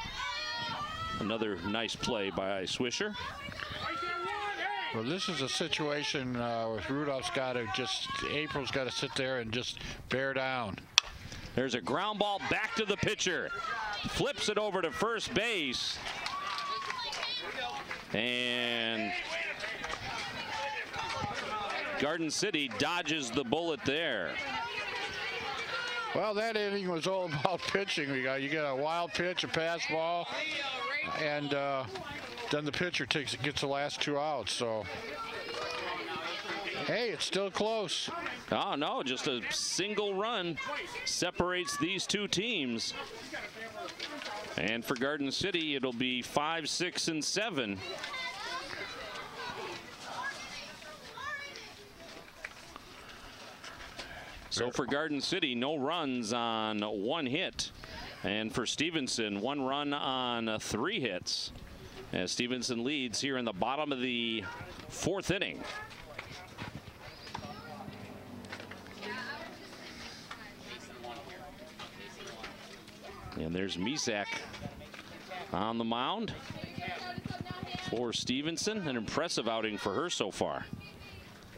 another nice play by Swisher. Well, this is a situation where Rudolph's got to April's got to sit there and just bear down. There's a ground ball back to the pitcher. Flips it over to first base. And Garden City dodges the bullet there. Well, that inning was all about pitching. You get a wild pitch, a pass ball, and then the pitcher gets the last 2 outs. So, hey, it's still close. Oh, no, just a single run separates these two teams. And for Garden City, it'll be 5, 6, and 7. So for Garden City, no runs on 1 hit. And for Stevenson, 1 run on 3 hits. As Stevenson leads here in the bottom of the 4th inning. And there's Misak on the mound for Stevenson. An impressive outing for her so far.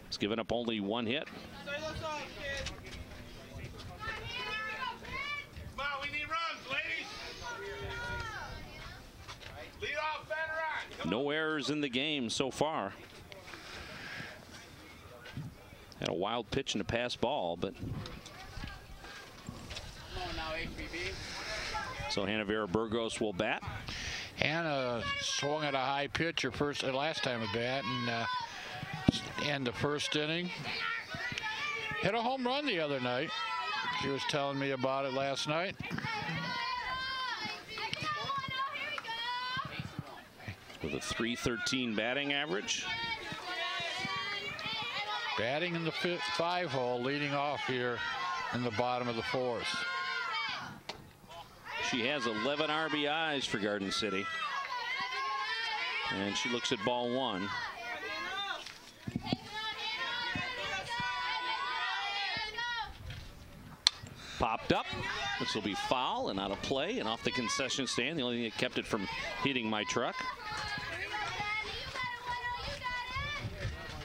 It's given up only 1 hit. No errors in the game so far. Had a wild pitch and a pass ball, but so Hannah Vera Burgos will bat. Hannah swung at a high pitch her last time at bat, and the first inning. Hit a home run the other night. She was telling me about it last night. With a .313 batting average. Batting in the 5 hole, leading off here in the bottom of the 4th. She has 11 RBIs for Garden City. And she looks at ball 1. Popped up. This will be foul and out of play and off the concession stand. The only thing that kept it from hitting my truck.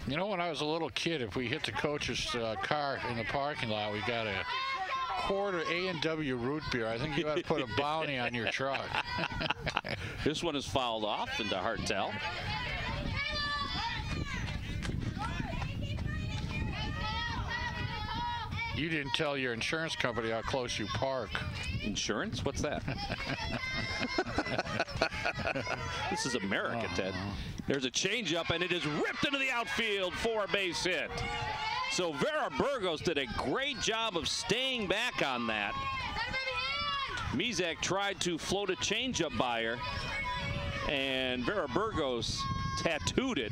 You know, when I was a little kid, if we hit the coach's car in the parking lot, we got a quarter A&W root beer. I think you ought to put a bounty on your truck. This one is fouled off into Hartel. You didn't tell your insurance company how close you park. Insurance? What's that? This is America, Ted. There's a changeup, and it is ripped into the outfield for a base hit. So Vera Burgos did a great job of staying back on that. Misak tried to float a changeup by her, and Vera Burgos tattooed it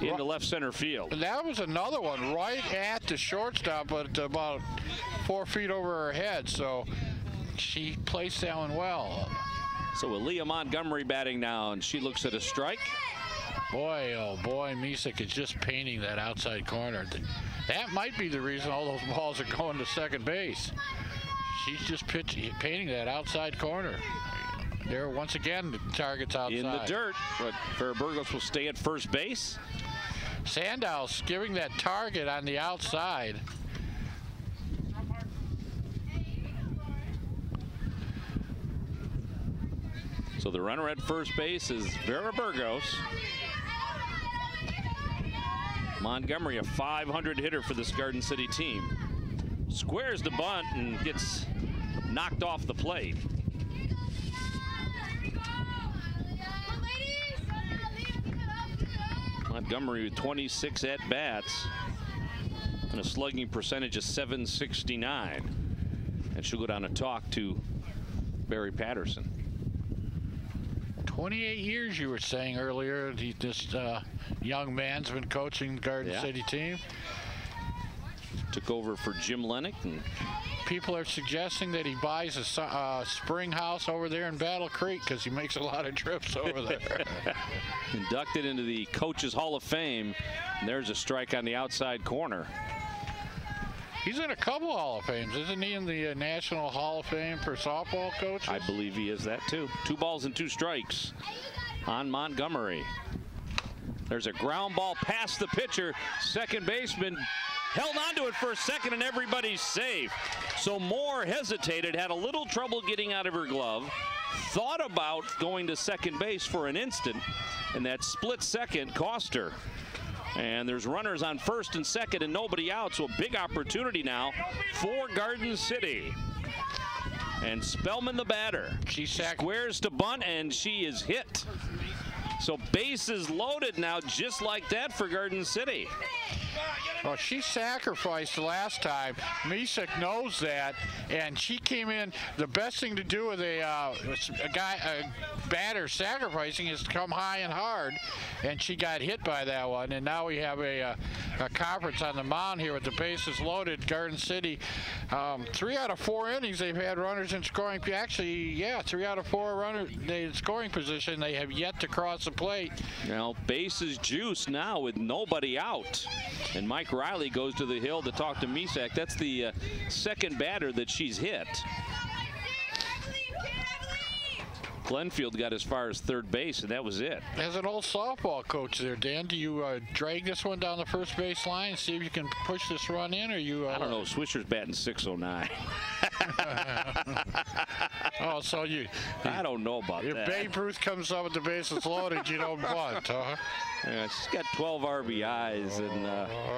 into left center field. That was another one right at the shortstop, but about 4 feet over her head. So she placed that one well. So Aaliyah Montgomery batting now, and she looks at a strike. Boy, oh boy, Misak is just painting that outside corner. That might be the reason all those balls are going to second base. She's just painting that outside corner. There, once again, the target's outside. In the dirt, but Vera Burgos will stay at first base. Sandow's giving that target on the outside. So the runner at first base is Vera Burgos. Montgomery, a .500 hitter for this Garden City team. Squares the bunt and gets knocked off the plate. Montgomery with 26 at-bats and a slugging percentage of .769. And she'll go down and talk to Barry Patterson. 28 years, you were saying earlier, this young man's been coaching the Garden City team. Took over for Jim Lennox. And people are suggesting that he buys a spring house over there in Battle Creek because he makes a lot of trips over there. Inducted into the Coaches Hall of Fame. And there's a strike on the outside corner. He's in a couple Hall of Fames. Isn't he in the National Hall of Fame for softball coaches? I believe he is that too. 2 balls and 2 strikes on Montgomery. There's a ground ball past the pitcher. Second baseman held onto it for a second and everybody's safe. So Moore hesitated, had a little trouble getting out of her glove, thought about going to second base for an instant, and that split second cost her. And there's runners on first and second and nobody out, so a big opportunity now for Garden City. And Spellman, the batter, she squares to bunt and she is hit. So bases loaded now, just like that for Garden City. Well, she sacrificed last time. Misek knows that, and she came in. The best thing to do with a batter sacrificing is to come high and hard, and she got hit by that one. And now we have a conference on the mound here with the bases loaded. Garden City, 3 out of 4 innings they've had runners in scoring. Actually, yeah, 3 out of 4 runners in scoring position. They have yet to cross the plate. Now bases juice now with nobody out. And Mike Riley goes to the hill to talk to Misek. That's the second batter that she's hit. Glenfield got as far as third base, and that was it. As an old softball coach there, Dan, do you drag this one down the first base line and see if you can push this run in, or you? I don't know. Swisher's batting .609. Oh, so you? I don't know about that. If Babe Ruth comes up with the bases loaded, you don't bunt, huh? Yeah, she's got 12 RBIs and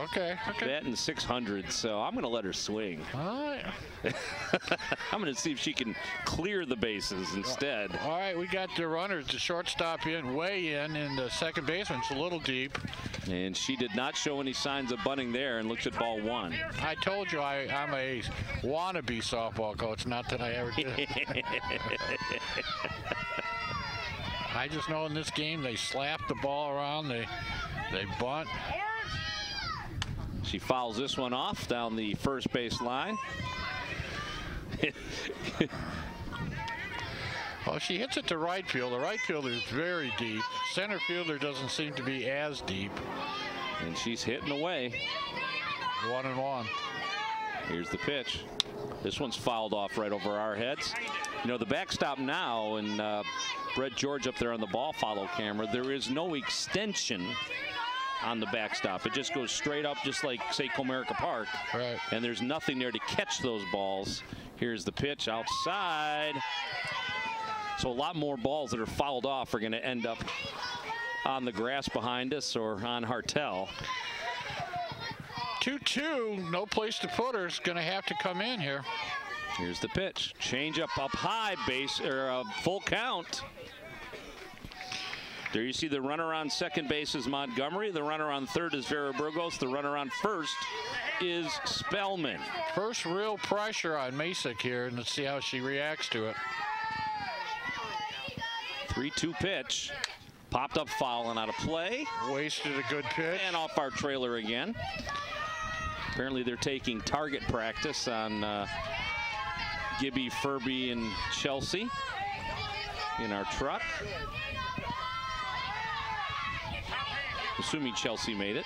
okay. batting .600, so I'm going to let her swing. All right. I'm going to see if she can clear the bases instead. All right, we got the runners, the shortstop way in, and the second baseman's a little deep. And she did not show any signs of bunting there and looks at ball 1. I told you I'm a wannabe softball coach, not that I ever did. I just know in this game they slap the ball around, they bunt. She fouls this one off down the first base line. Well, she hits it to right field. The right fielder is very deep. Center fielder doesn't seem to be as deep. And she's hitting away. 1-1. Here's the pitch. This one's fouled off right over our heads. You know, the backstop now, and Brett George up there on the ball follow camera, there is no extension on the backstop. It just goes straight up, just like, say, Comerica Park. Right. And there's nothing there to catch those balls. Here's the pitch outside. So a lot more balls that are fouled off are going to end up on the grass behind us or on Hartel. 2-2, no place to put her. Is going to have to come in here. Here's the pitch. Change up high, base or full count. There you see the runner on second base is Montgomery. The runner on third is Vera Burgos. The runner on first is Spellman. First real pressure on Misek here, and let's see how she reacts to it. 3-2 pitch. Popped up foul and out of play. Wasted a good pitch. And off our trailer again. Apparently they're taking target practice on Gibby, Furby, and Chelsea in our truck. Assuming Chelsea made it.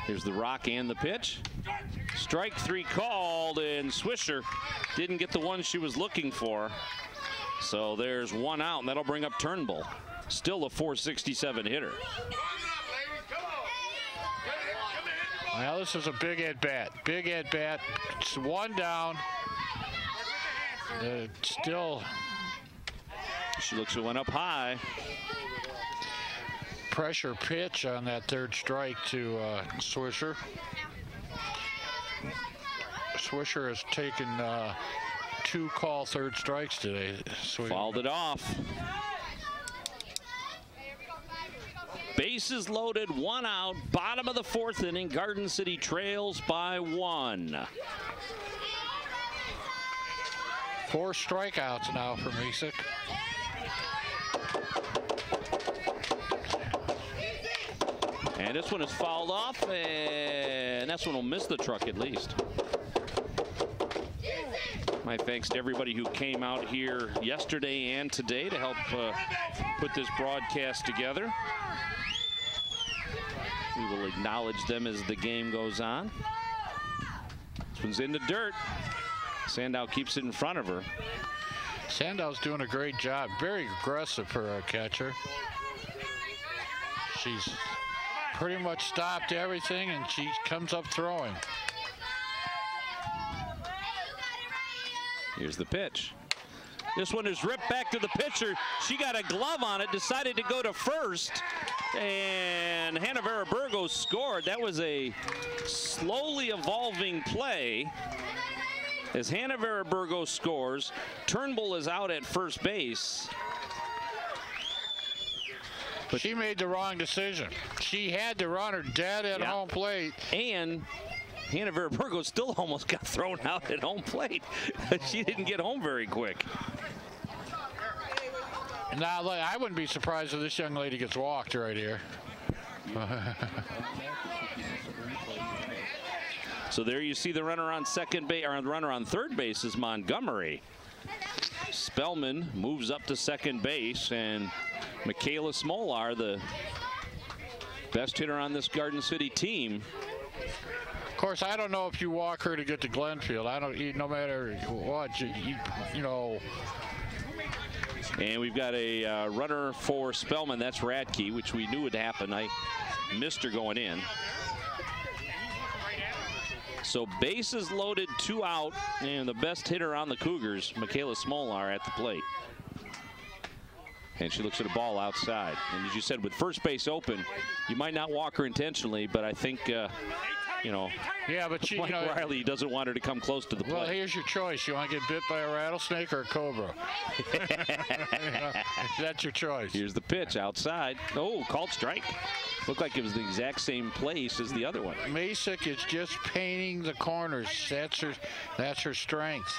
Here's the rock and the pitch. Strike 3 called, and Swisher didn't get the one she was looking for. So there's 1 out, and that'll bring up Turnbull. Still a .467 hitter. Well, this is a big at-bat. Big at-bat. It's 1 down. Still. She looks, it went up high. Pressure pitch on that third strike to Swisher. Swisher has taken 2 call third strikes today. Fouled it off. Bases loaded, 1 out, bottom of the 4th inning. Garden City trails by 1. 4 strikeouts now for Misek. And this one is fouled off, and this one will miss the truck at least. My thanks to everybody who came out here yesterday and today to help put this broadcast together. We will acknowledge them as the game goes on. This one's in the dirt. Sandow keeps it in front of her. Sandow's doing a great job. Very aggressive for a catcher. She's pretty much stopped everything, and she comes up throwing. Here's the pitch. This one is ripped back to the pitcher. She got a glove on it, decided to go to first, and Hannah Vera-Burgos scored. That was a slowly evolving play. As Hannah Vera-Burgos scores, Turnbull is out at first base. But she made the wrong decision. She had the runner dead at home plate. And Hannah Vera-Burgos still almost got thrown out at home plate. She didn't get home very quick. Now, I wouldn't be surprised if this young lady gets walked right here. So there you see the runner on second base, or the runner on third base is Montgomery. Spellman moves up to second base, and Michaela Smolar, the best hitter on this Garden City team. Of course, I don't know if you walk her to get to Glenfield. I don't. No matter what, you know. And we've got a runner for Spellman. That's Radke, which we knew would happen. I missed her going in. So bases loaded, 2 out, and the best hitter on the Cougars, Michaela Smolar, at the plate. And she looks at a ball outside. And as you said, with first base open, you might not walk her intentionally, but I think, you know, yeah, but Mike Riley doesn't want her to come close to the plate. Well, here's your choice. You want to get bit by a rattlesnake or a cobra? That's your choice. Here's the pitch outside. Oh, called strike. Looked like it was the exact same place as the other one. Masick is just painting the corners. That's her strength.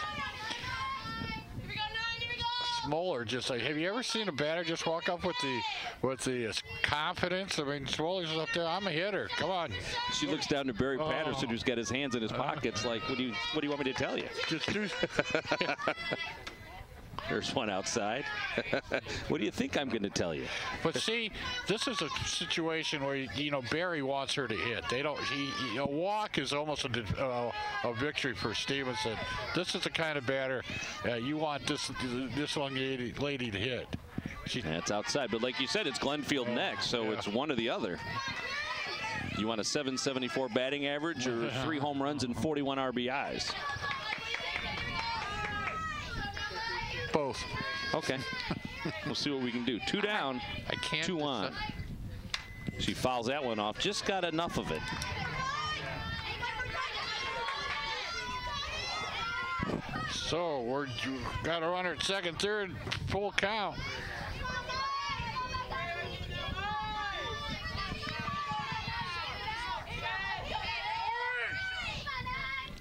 Smolar just like, have you ever seen a batter just walk up with the confidence? I mean, Smolar's up there. I'm a hitter. Come on. She looks down to Barry Patterson, who's got his hands in his pockets, like, what do you want me to tell you? Just do. There's one outside. What do you think I'm going to tell you? But see, this is a situation where, you know, Barry wants her to hit. They don't. A walk is almost a victory for Stevenson. This is the kind of batter you want this young lady to hit. That's outside, but like you said, it's Glenfield next, so it's one or the other. You want a 774 batting average or 3 home runs and 41 RBIs? Both. Okay. We'll see what we can do. 2 down. I can't. 2 on. She fouls that one off. Just got enough of it. So we're got a runner at second, third, full count.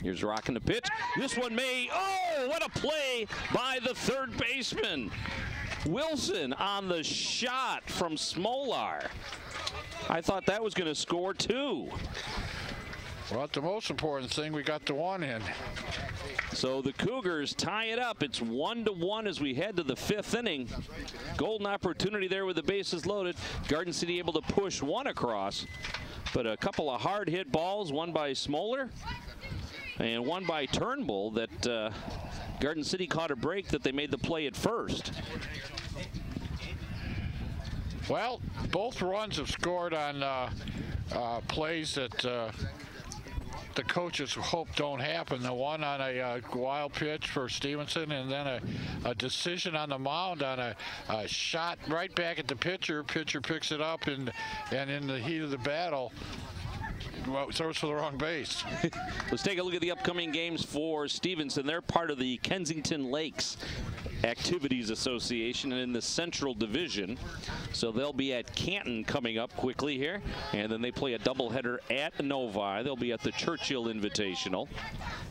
Here's rocking the pitch. This one may, oh, what a play by the third baseman. Wilson on the shot from Smolar. I thought that was going to score 2. Well, the most important thing, we got the 1 in. So the Cougars tie it up. It's 1-1 as we head to the 5th inning. Golden opportunity there with the bases loaded. Garden City able to push 1 across, but a couple of hard hit balls, one by Smolar and one by Turnbull, that Garden City caught a break that they made the play at first. Well, both runs have scored on plays that the coaches hope don't happen. The one on a wild pitch for Stevenson, and then a decision on the mound on a shot right back at the pitcher. Pitcher picks it up, and in the heat of the battle, well, throws for the wrong base. Let's take a look at the upcoming games for Stevenson. They're part of the Kensington Lakes Activities Association in the Central Division. So they'll be at Canton coming up quickly here. And then they play a doubleheader at Novi. They'll be at the Churchill Invitational.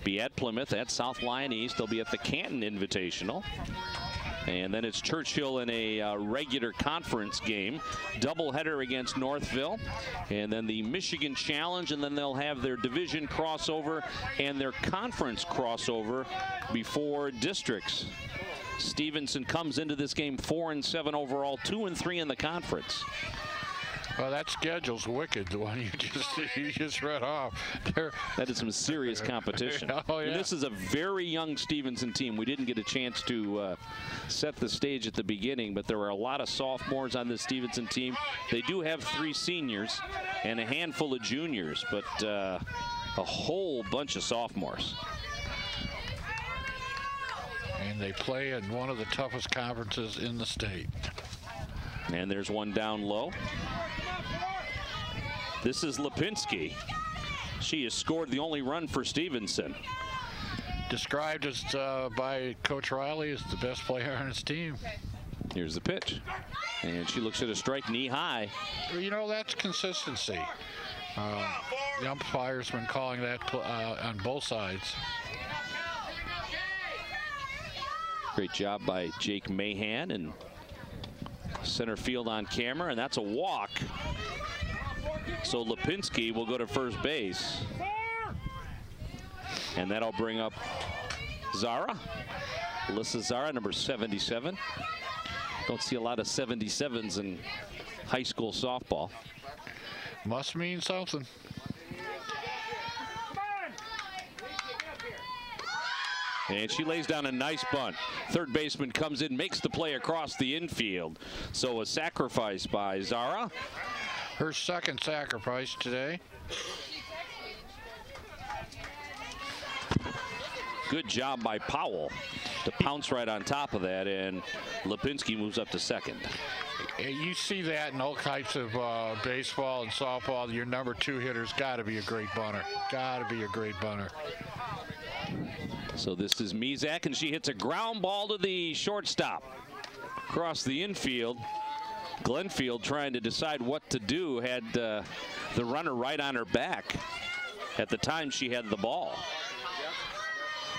Be at Plymouth, at South Lyon East. They'll be at the Canton Invitational. And then it's Churchill in a regular conference game. Doubleheader against Northville. And then the Michigan Challenge. And then they'll have their division crossover and their conference crossover before districts. Stevenson comes into this game 4-7 overall, 2-3 in the conference. Well, that schedule's wicked, the one you just read off. That is some serious competition. Oh, yeah. And this is a very young Stevenson team. We didn't get a chance to set the stage at the beginning, but there were a lot of sophomores on this Stevenson team. They do have 3 seniors and a handful of juniors, but a whole bunch of sophomores. And they play in one of the toughest conferences in the state. And there's one down low. This is Lipinski. She has scored the only run for Stevenson. Described as by Coach Riley as the best player on his team. Here's the pitch. And she looks at a strike knee high. You know, that's consistency. The umpire's been calling that on both sides. Great job by Jake Mahan and center field on camera, and that's a walk. So Lipinski will go to first base. And that'll bring up Zara. Alyssa Zara, number 77. Don't see a lot of 77s in high school softball. Must mean something. And she lays down a nice bunt. Third baseman comes in, makes the play across the infield. So a sacrifice by Zara. Her second sacrifice today. Good job by Powell to pounce right on top of that, and Lipinski moves up to second. You see that in all types of baseball and softball. Your number 2 hitter's got to be a great bunter. Got to be a great bunter. So this is Mizak, and she hits a ground ball to the shortstop. Across the infield, Glenfield trying to decide what to do, had the runner right on her back at the time she had the ball.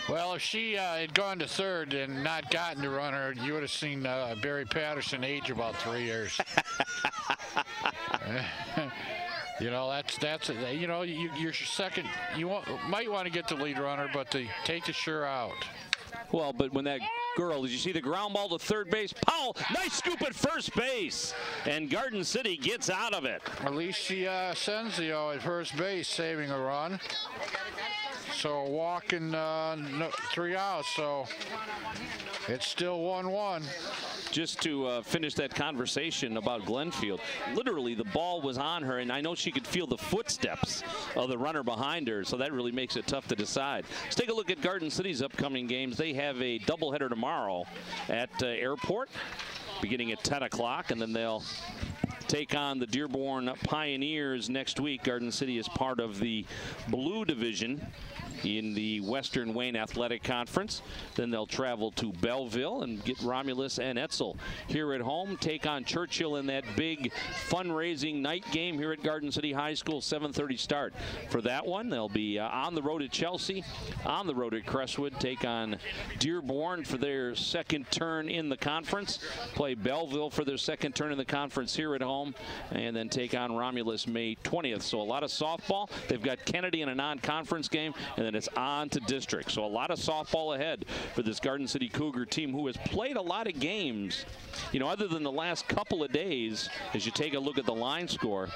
Well, if she had gone to third and not gotten the runner, you would have seen Barry Patterson age about 3 years. You know, that's you know, you're second. You might want to get the lead runner, but they take the sure out. Well, but when that girl, did you see the ground ball to third base? Powell, nice scoop at first base, and Garden City gets out of it. At least she sends at first base, saving a run. So a walk and 3 outs, so it's still 1-1. Just to finish that conversation about Glenfield, literally the ball was on her, and I know she could feel the footsteps of the runner behind her, so that really makes it tough to decide. Let's take a look at Garden City's upcoming games. They have a doubleheader tomorrow at Airport, beginning at 10 o'clock, and then they'll take on the Dearborn Pioneers next week. Garden City is part of the Blue Division in the Western Wayne Athletic Conference. Then they'll travel to Belleville and get Romulus and Etzel here at home. Take on Churchill in that big fundraising night game here at Garden City High School. 7:30 start for that one. They'll be on the road at Chelsea, on the road at Crestwood. Take on Dearborn for their second turn in the conference. Play Belleville for their second turn in the conference here at home. And then take on Romulus May 20th. So a lot of softball. They've got Kennedy in a non-conference game, and then it's on to district. So a lot of softball ahead for this Garden City Cougar team, who has played a lot of games, you know, other than the last couple of days. As you take a look at the line score,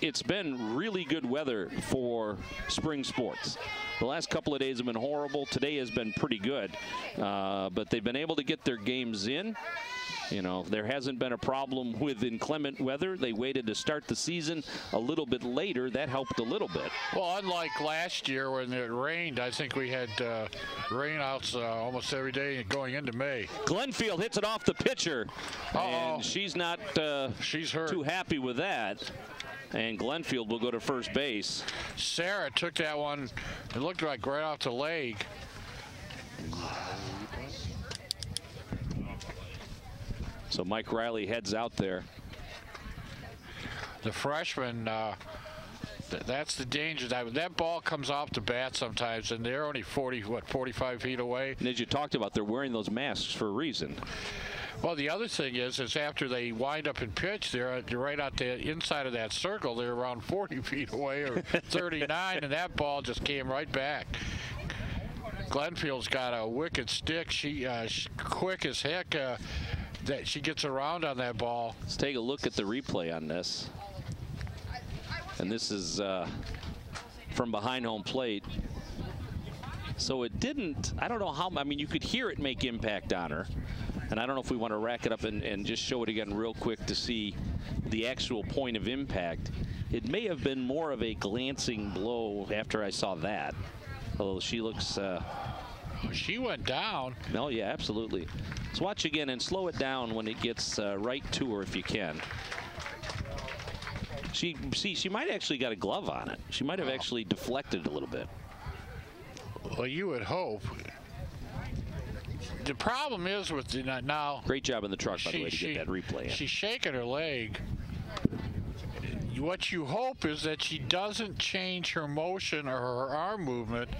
it's been really good weather for spring sports. The last couple of days have been horrible. Today has been pretty good, but they've been able to get their games in. You know, there hasn't been a problem with inclement weather. They waited to start the season a little bit later. That helped a little bit. Well, unlike last year when it rained, I think we had rainouts almost every day going into May. Glenfield hits it off the pitcher, and she's not she's hurt. Too happy with that. And Glenfield will go to first base. Sarah took that one, it looked like right off the leg. So Mike Riley heads out there. The freshman, that's the danger. That ball comes off the bat sometimes, and they're only 45 feet away. And as you talked about, they're wearing those masks for a reason. Well, the other thing is after they wind up and pitch, they're right out the inside of that circle. They're around 40 feet away or 39, and that ball just came right back. Glenfield's got a wicked stick. She's quick as heck. that she gets around on that ball. Let's take a look at the replay on this. And this is from behind home plate. So it didn't, I don't know how, I mean, you could hear it make impact on her. And I don't know if we want to rack it up and just show it again real quick to see the actual point of impact. It may have been more of a glancing blow after I saw that. Although she looks... she went down. No, yeah, absolutely. Let's watch again and slow it down when it gets right to her if you can. She might actually got a glove on it. She might have actually deflected a little bit. Well, you would hope. The problem is with now. Great job in the truck, by the way, to get that replay in. She's shaking her leg. What you hope is that she doesn't change her motion or her arm movement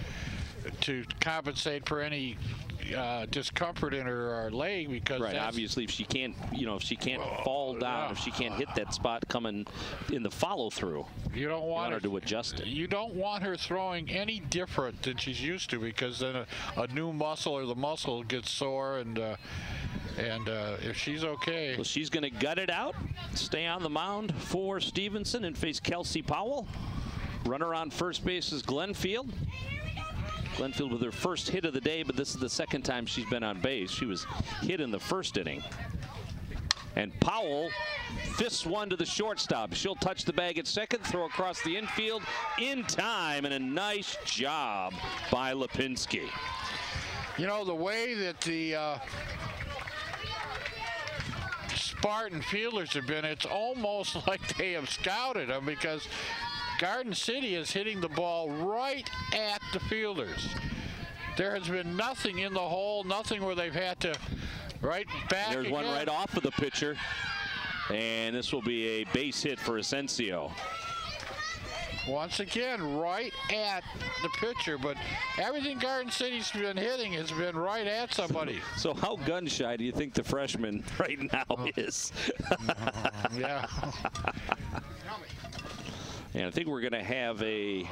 to compensate for any discomfort in her leg, because right, obviously if she can't, if she can't fall down, if she can't hit that spot coming in the follow through, you don't want her to adjust it. You don't want her throwing any different than she's used to, because then a new muscle or the muscle gets sore, and if she's okay. Well, she's going to gut it out, stay on the mound for Stevenson and face Kelsey Powell. Runner on first base is Glenfield. Glenfield with her first hit of the day, but this is the second time she's been on base. She was hit in the first inning. And Powell fists one to the shortstop. She'll touch the bag at second, throw across the infield in time, and a nice job by Lipinski. You know, the way that the Spartan fielders have been, it's almost like they have scouted them, because Garden City is hitting the ball right at the fielders. There has been nothing in the hole, nothing where they've had to right back. There's one right off of the pitcher, and this will be a base hit for Asensio. Once again, right at the pitcher, but everything Garden City's been hitting has been right at somebody. So how gun shy do you think the freshman right now is? Yeah. And I think we're going to have a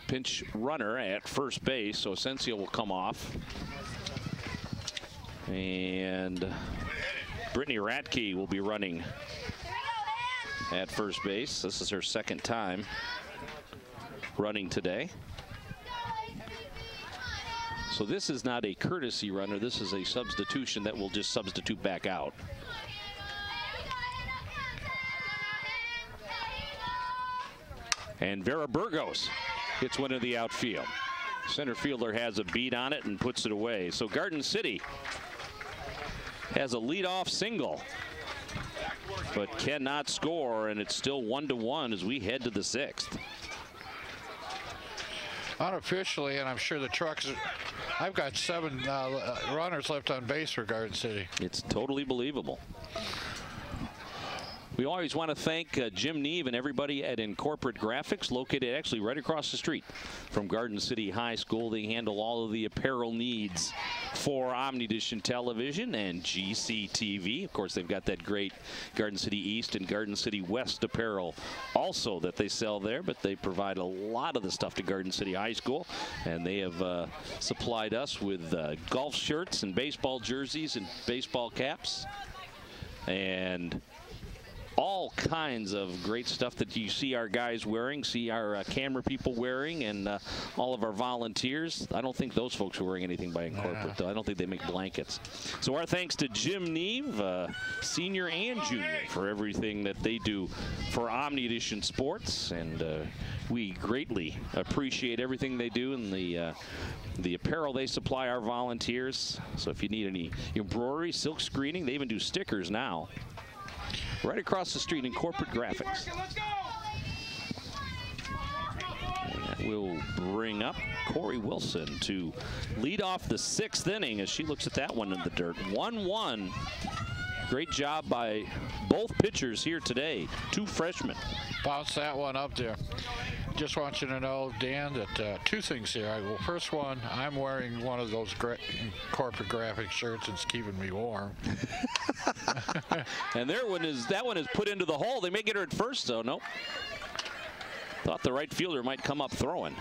pinch runner at first base, so Asensio will come off. And Brittany Ratke will be running at first base. This is her second time running today. So this is not a courtesy runner. This is a substitution that will just substitute back out. And Vera Burgos hits one in the outfield. Center fielder has a beat on it and puts it away. So Garden City has a leadoff single, but cannot score, and it's still 1-1 as we head to the sixth. Unofficially, and I'm sure the trucks, I've got 7 runners left on base for Garden City. It's totally believable. We always want to thank Jim Neve and everybody at Incorporate Graphics, located actually right across the street from Garden City High School. They handle all of the apparel needs for OmniDish Television and GCTV. Of course, they've got that great Garden City East and Garden City West apparel also that they sell there, but they provide a lot of the stuff to Garden City High School, and they have supplied us with golf shirts and baseball jerseys and baseball caps and all kinds of great stuff that you see our guys wearing, see our camera people wearing, and all of our volunteers. I don't think those folks are wearing anything by Incorporate, though. I don't think they make blankets. So our thanks to Jim Neve, senior and junior, for everything that they do for OmniDish Sports, and we greatly appreciate everything they do and the apparel they supply our volunteers. So if you need any embroidery, silk screening, they even do stickers now. Right across the street in Corporate Graphics. And that will bring up Corey Wilson to lead off the 6th inning as she looks at that one in the dirt. 1-1. Great job by both pitchers here today. 2 freshmen. Bounce that one up there. Just want you to know, Dan, that 2 things here. Well, first one, I'm wearing one of those Corporate Graphics shirts. It's keeping me warm. And that one is put into the hole. They may get her at first, though. Nope. Thought the right fielder might come up throwing.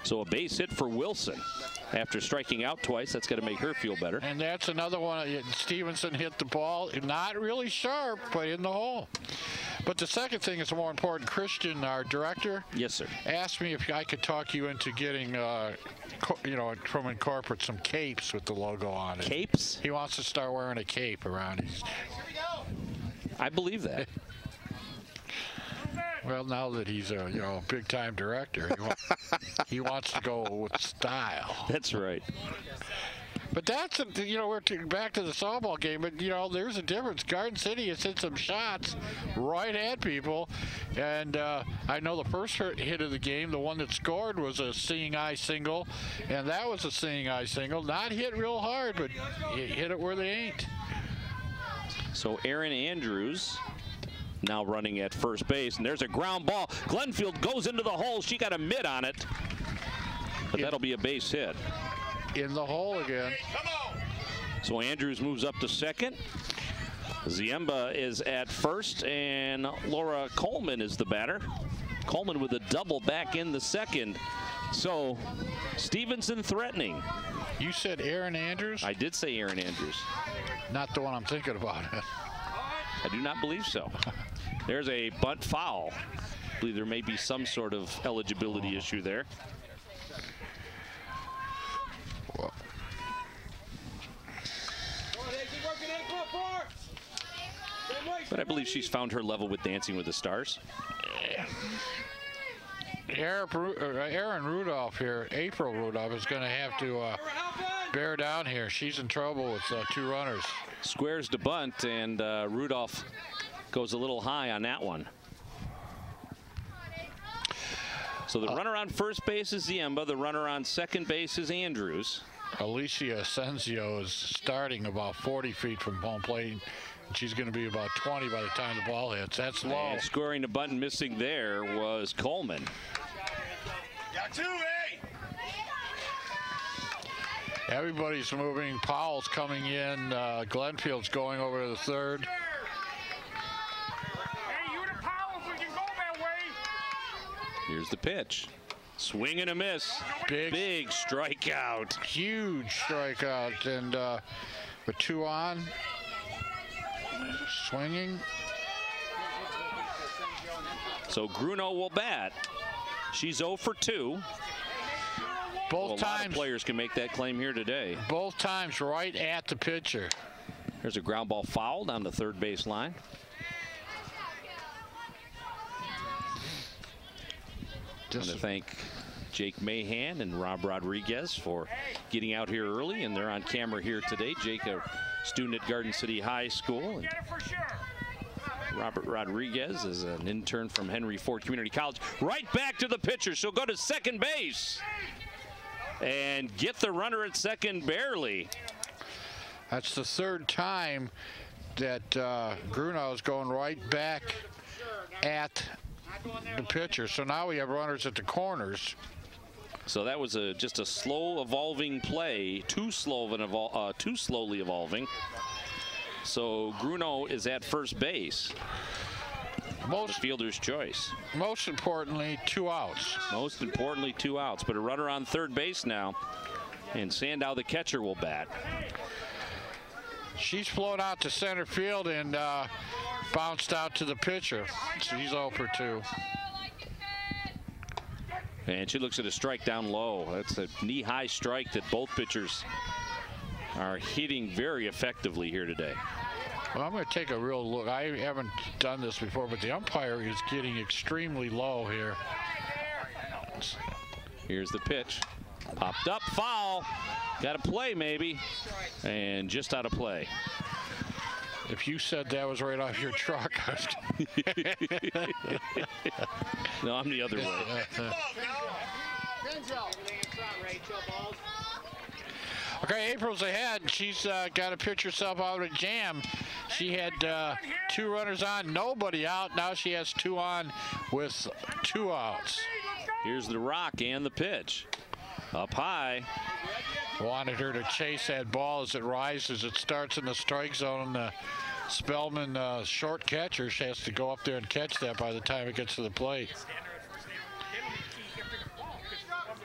So a base hit for Wilson. After striking out twice, that's going to make her feel better. And that's another one. Stevenson hit the ball, not really sharp, but in the hole. But the second thing is more important. Christian, our director, yes, sir, asked me if I could talk you into getting, from in corporate, some capes with the logo on it. Capes? He wants to start wearing a cape around his. I believe that. Well, now that he's a big-time director, he wants to go with style. That's right. But that's, we're back to the softball game, but, there's a difference. Garden City has hit some shots right at people, and I know the first hit of the game, the one that scored, was a seeing eye single, and that was a seeing eye single. Not hit real hard, but hit it where they ain't. So Aaron Andrews now running at first base, and there's a ground ball. Glenfield goes into the hole. She got a mid on it, but that'll be a base hit. In the hole again. So Andrews moves up to second. Ziemba is at first, and Laura Coleman is the batter. Coleman with a double back in the second. So Stevenson threatening. You said Aaron Andrews? I did say Aaron Andrews. Not the one I'm thinking about. I do not believe so. There's a bunt foul. I believe there may be some sort of eligibility issue there. But I believe she's found her level with Dancing with the Stars. Aaron Rudolph here, April Rudolph, is going to have to bear down here. She's in trouble with 2 runners. Squares to bunt, and Rudolph goes a little high on that one. So the runner on first base is Ziemba. The runner on second base is Andrews. Alicia Asensio is starting about 40 feet from home plate. She's going to be about 20 by the time the ball hits. That's low. And scoring the button missing there was Coleman. Got 2, hey! Everybody's moving. Powell's coming in. Glenfield's going over to the third. Hey, you the Powell, we can go that way. Here's the pitch. Swing and a miss. Big strikeout. Huge strikeout. And with 2 on. Swinging. So Gruno will bat. She's 0 for 2. Both times. A lot of players can make that claim here today. Both times right at the pitcher. There's a ground ball foul down the third base line. I want to thank Jake Mahan and Rob Rodriguez for getting out here early, and they're on camera here today. Jake, a student at Garden City High School, and Robert Rodriguez is an intern from Henry Ford Community College. Right back to the pitcher. She'll go to second base and get the runner at second barely. That's the third time that Gruno is going right back at the pitcher. So now we have runners at the corners. So that was just a slow evolving play, too slowly evolving. So Gruno is at first base. The fielder's choice. Most importantly, 2 outs. Most importantly, 2 outs. But a runner on third base now, and Sandow, the catcher, will bat. She's flown out to center field and bounced out to the pitcher. She's 0 for 2. And she looks at a strike down low. That's a knee-high strike that both pitchers are hitting very effectively here today. Well, I'm going to take a real look. I haven't done this before, but the umpire is getting extremely low here. Here's the pitch. Popped up, foul. Got to play maybe, and just out of play. If you said that was right off your truck, no, I'm the other way. Okay, April's ahead. She's got to pitch herself out of a jam. She had 2 runners on, nobody out. Now she has 2 on with 2 outs. Here's the rock and the pitch. Up high. Wanted her to chase that ball as it rises. It starts in the strike zone. Spellman, short catcher, she has to go up there and catch that by the time it gets to the plate.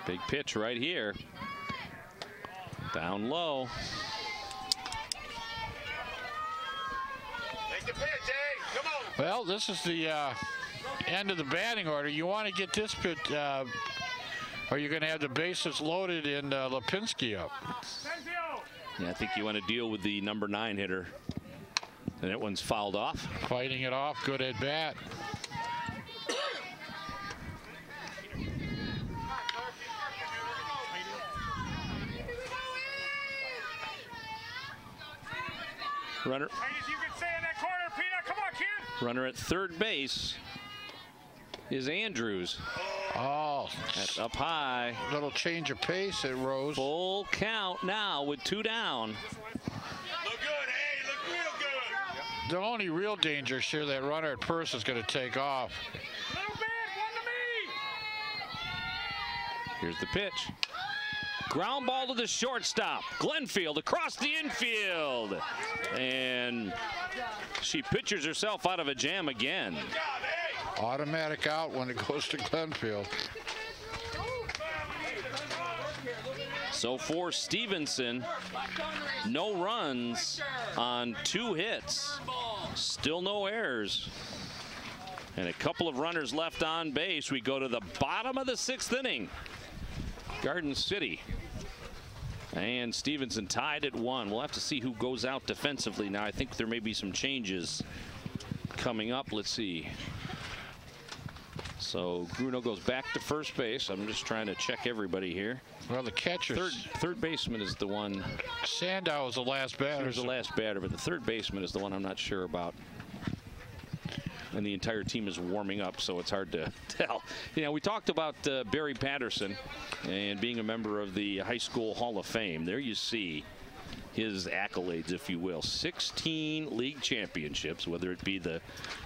Big pitch right here. Down low. Make the pitch, hey! Come on! Well, this is the end of the batting order. You want to get this pitch, or you're going to have the bases loaded and Lipinski up. Yeah, I think you want to deal with the number 9 hitter. And that one's fouled off. Fighting it off, good at bat. Runner. You can stay in that corner, Peanut. Come on, kid. Runner at third base is Andrews. Oh, That's up high. Little change of pace at Rose. Full count now with 2 down. Look good, hey, look real good. The only real danger is here that runner at first is going to take off. Little bit, one to me. Here's the pitch. Ground ball to the shortstop. Glenfield across the infield. And she pitches herself out of a jam again. Good job, hey. Automatic out when it goes to Glenfield. So for Stevenson, no runs on 2 hits. Still no errors. And a couple of runners left on base. We go to the bottom of the 6th inning. Garden City and Stevenson tied at 1. We'll have to see who goes out defensively now. I think there may be some changes coming up. Let's see. So Bruno goes back to first base. I'm just trying to check everybody here. Well, the catcher. Third baseman is the one. Sandow was the last batter. There's the last batter, but the third baseman is the one I'm not sure about. And the entire team is warming up, so it's hard to tell. You know, we talked about Barry Patterson and being a member of the High School Hall of Fame. There you see his accolades, if you will. 16 league championships, whether it be the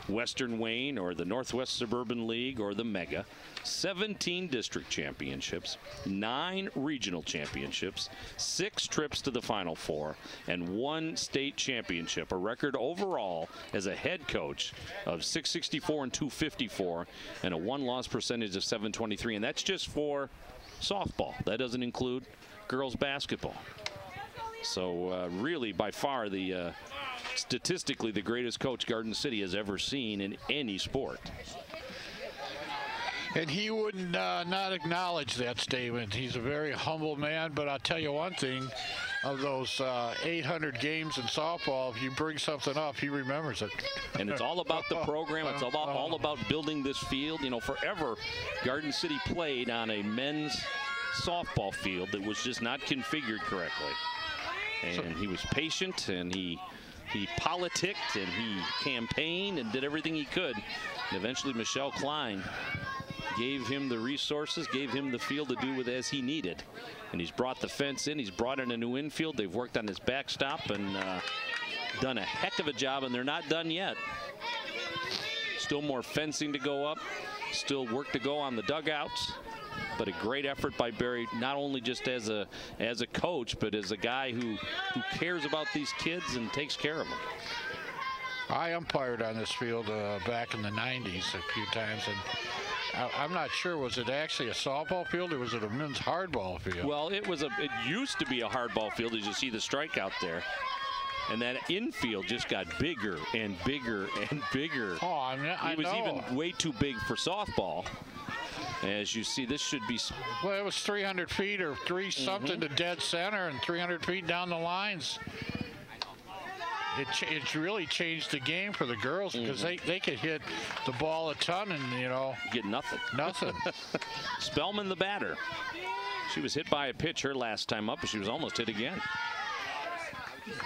Western Wayne or the Northwest Suburban League or the Mega. 17 district championships, 9 regional championships, 6 trips to the Final Four, and 1 state championship. A record overall as a head coach of 664 and 254 and a 1-loss percentage of 723. And that's just for softball. That doesn't include girls basketball. So really, by far, the statistically the greatest coach Garden City has ever seen in any sport. And he wouldn't not acknowledge that statement. He's a very humble man, but I'll tell you one thing. Of those 800 games in softball, if you bring something up, he remembers it. And it's all about the program. It's all about building this field. You know, forever, Garden City played on a men's softball field that was just not configured correctly. And he was patient, and he politicked, and he campaigned and did everything he could. And eventually Michelle Klein gave him the resources, gave him the field to do with as he needed. And he's brought the fence in. He's brought in a new infield. They've worked on his backstop and done a heck of a job, and they're not done yet. Still more fencing to go up. Still work to go on the dugouts. But a great effort by Barry, not only just as a coach, but as a guy who cares about these kids and takes care of them. I umpired on this field back in the 90s a few times, and I'm not sure, was it actually a softball field or was it a men's hardball field? Well, it used to be a hardball field, as you see the strikeout there. And that infield just got bigger and bigger and bigger. Oh, I know. It was even way too big for softball. As you see, this should be... Well, it was 300 feet or something to dead center and 300 feet down the lines. It's really changed the game for the girls because they could hit the ball a ton and, you know... Get nothing. Nothing. Spellman, the batter. She was hit by a pitch her last time up, but she was almost hit again.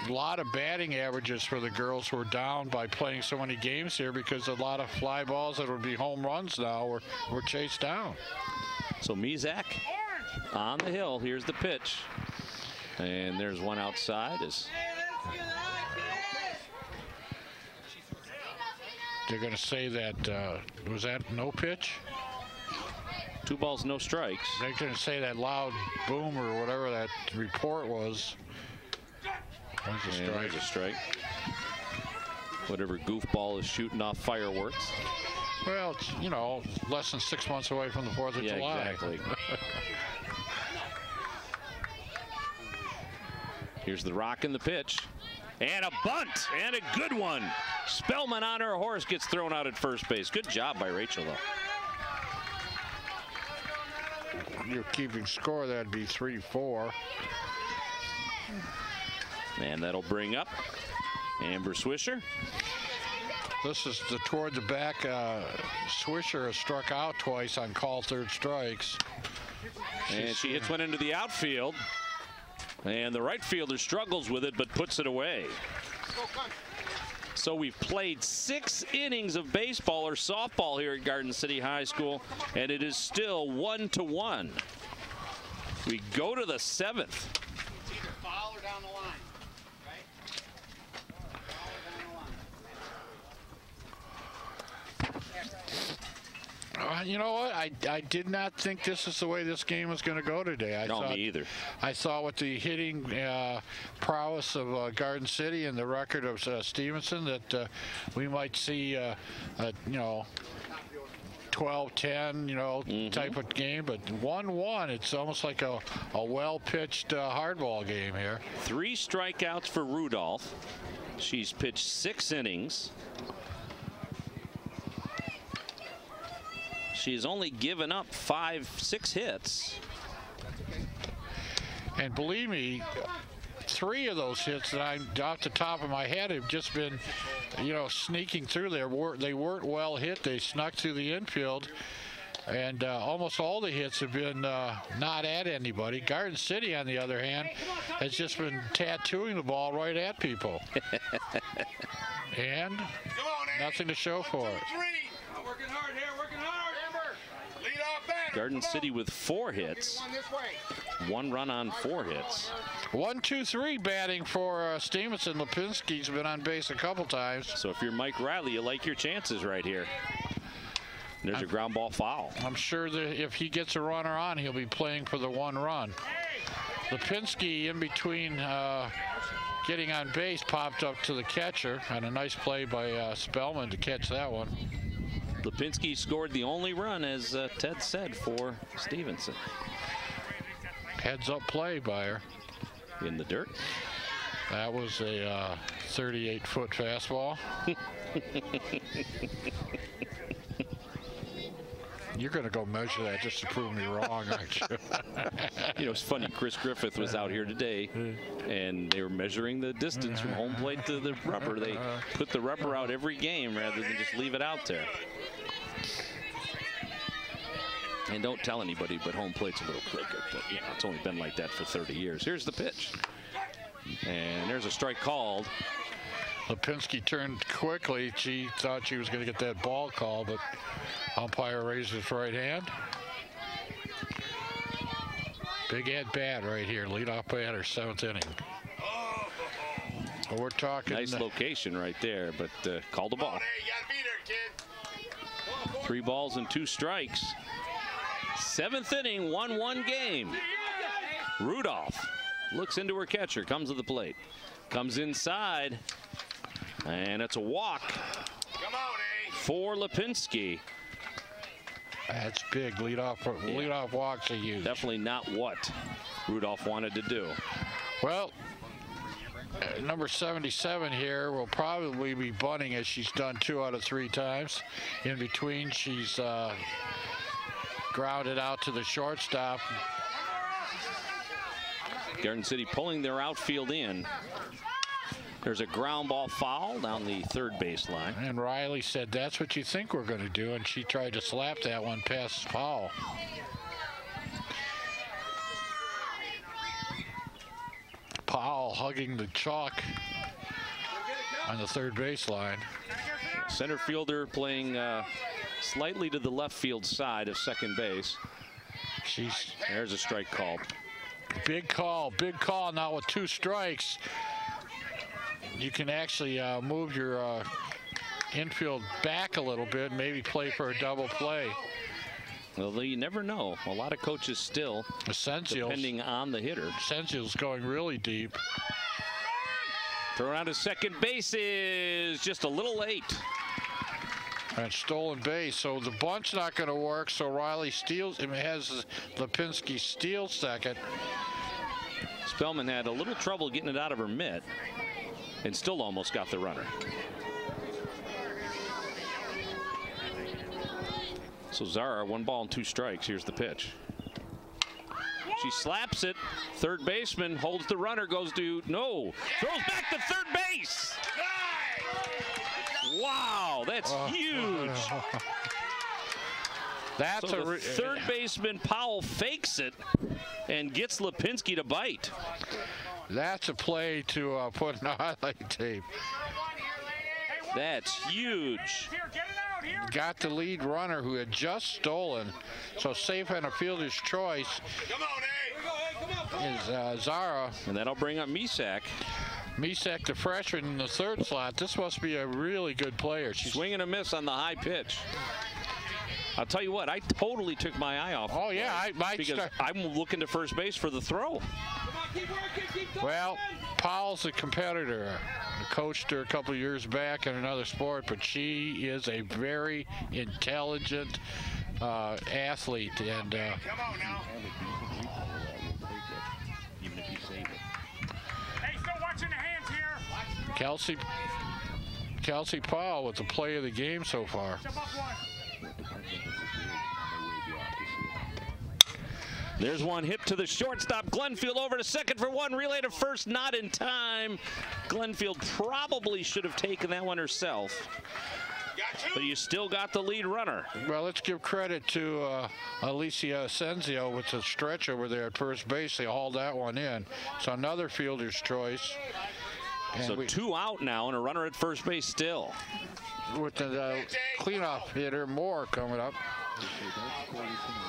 A lot of batting averages for the girls were down by playing so many games here because a lot of fly balls that would be home runs now were chased down. So Mizak on the hill. Here's the pitch. And there's one outside. They're going to say that, was that no pitch? 2 balls, no strikes. They're going to say that loud boom or whatever that report was. There's a strike. Whatever goofball is shooting off fireworks. Well, it's, you know, less than 6 months away from the 4th of July. Exactly. Here's the rock and the pitch. And a bunt, and a good one. Spellman on her horse gets thrown out at first base. Good job by Rachel, though. You're keeping score, that'd be 3-4. And that'll bring up Amber Swisher. This is toward the back. Swisher has struck out twice on call third strikes. And she hits one into the outfield. And the right fielder struggles with it, but puts it away. So we've played 6 innings of baseball or softball here at Garden City High School, and it is still 1-1. We go to the 7th. It's either foul or down the line, right? Foul or down the line. You know what? I did not think this is the way this game was going to go today. No, me either. I thought with the hitting prowess of Garden City and the record of Stevenson that we might see, you know, 12-10, you know, type of game. But 1-1, it's almost like a well-pitched hardball game here. 3 strikeouts for Rudolph. She's pitched 6 innings. She's only given up 5-6 hits. And believe me, 3 of those hits that I'm off the top of my head have just been, you know, sneaking through there. They weren't well hit. They snuck through the infield. And almost all the hits have been not at anybody. Garden City, on the other hand, has just been tattooing the ball right at people. And nothing to show for it. Working hard here, working hard. Lead off batter. Garden City with 4 hits. 1 run on 4 hits. 1-2-3 batting for Stevenson. Lipinski's been on base a couple times. So if you're Mike Riley, you like your chances right here. There's a ground ball foul. I'm sure that if he gets a runner on, he'll be playing for the 1 run. Lipinski, in between getting on base, popped up to the catcher, and a nice play by Spellman to catch that one. Lipinski scored the only run, as Ted said, for Stevenson. Heads up play by her. In the dirt. That was a 38-foot fastball. You're going to go measure that just to prove me wrong, aren't you? You know, it's funny. Chris Griffith was out here today, and they were measuring the distance from home plate to the rubber. They put the rubber out every game rather than just leave it out there. And don't tell anybody, but home plate's a little crooked. But, you know, it's only been like that for 30 years. Here's the pitch. And there's a strike called. Lipinski turned quickly. She thought she was going to get that ball call, but umpire raised his right hand. Big at bat right here. Leadoff batter, 7th inning. Well, we're talking. Nice location right there, but called a ball. 3 balls and 2 strikes. 7th inning, 1-1 game. Rudolph looks into her catcher, comes to the plate, comes inside, and it's a walk for Lipinski. That's big. Leadoff walks are huge. Definitely not what Rudolph wanted to do. Well, number 77 here will probably be bunting, as she's done 2 out of 3 times. In between, she's grounded out to the shortstop. Garden City pulling their outfield in. There's a ground ball foul down the 3rd baseline. And Riley said, "That's what you think we're going to do," and she tried to slap that one past foul. Powell hugging the chalk on the 3rd baseline. Center fielder playing slightly to the left field side of second base. There's a strike called. Big call now with 2 strikes. You can actually move your infield back a little bit, maybe play for a double play. Well, you never know. A lot of coaches still, depending on the hitter. Sensiel's going really deep. Throw out to second base is just a little late. And stolen base, so the bunt's not going to work. So Riley steals, has Lipinski steals second. Spellman had a little trouble getting it out of her mitt and still almost got the runner. So Zara, 1 ball and 2 strikes. Here's the pitch. She slaps it. Third baseman holds the runner, goes to no, throws back to third base. Wow, that's huge. That's so the third baseman Powell fakes it and gets Lipinski to bite. That's a play to put in the highlight tape. That's huge. Got the lead runner who had just stolen, so safe on a fielder's choice is Zara. And that'll bring up Misak. Misak, the freshman in the 3rd slot. This must be a really good player. She's swing and a miss on the high pitch. I'll tell you what, I totally took my eye off. Oh yeah, I might because I'm looking to first base for the throw. Well, Powell's a competitor. I coached her a couple of years back in another sport, but she is a very intelligent athlete. And Come on now. Even if you save it. Hey, still watching the hands here. Kelsey Powell with the play of the game so far. There's one hit to the shortstop. Glenfield over to second for 1. Relay to first, not in time. Glenfield probably should have taken that one herself. But you still got the lead runner. Well, let's give credit to Alicia Asensio with the stretch over there at first base. They hauled that one in. So another fielder's choice. And so 2 out now and a runner at first base still. With the cleanup hitter, Moore coming up.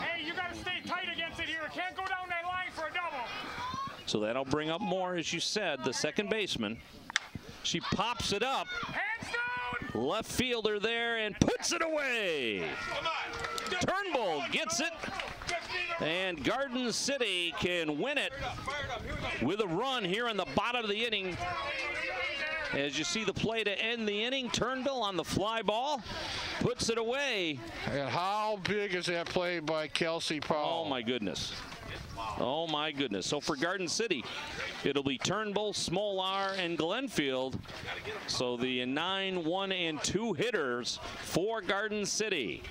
Hey, you got to stay tight against it here. It can't go down that line for a double. So that'll bring up Moore, as you said, the second baseman. She pops it up. Hands down. Left fielder there and puts it away. Turnbull gets it. And Garden City can win it with a run here in the bottom of the inning. As you see the play to end the inning, Turnbull on the fly ball, puts it away. And how big is that play by Kelsey Powell? Oh, my goodness. Oh, my goodness. So for Garden City, it'll be Turnbull, Smolar, and Glenfield. So the 9, 1, and 2 hitters for Garden City.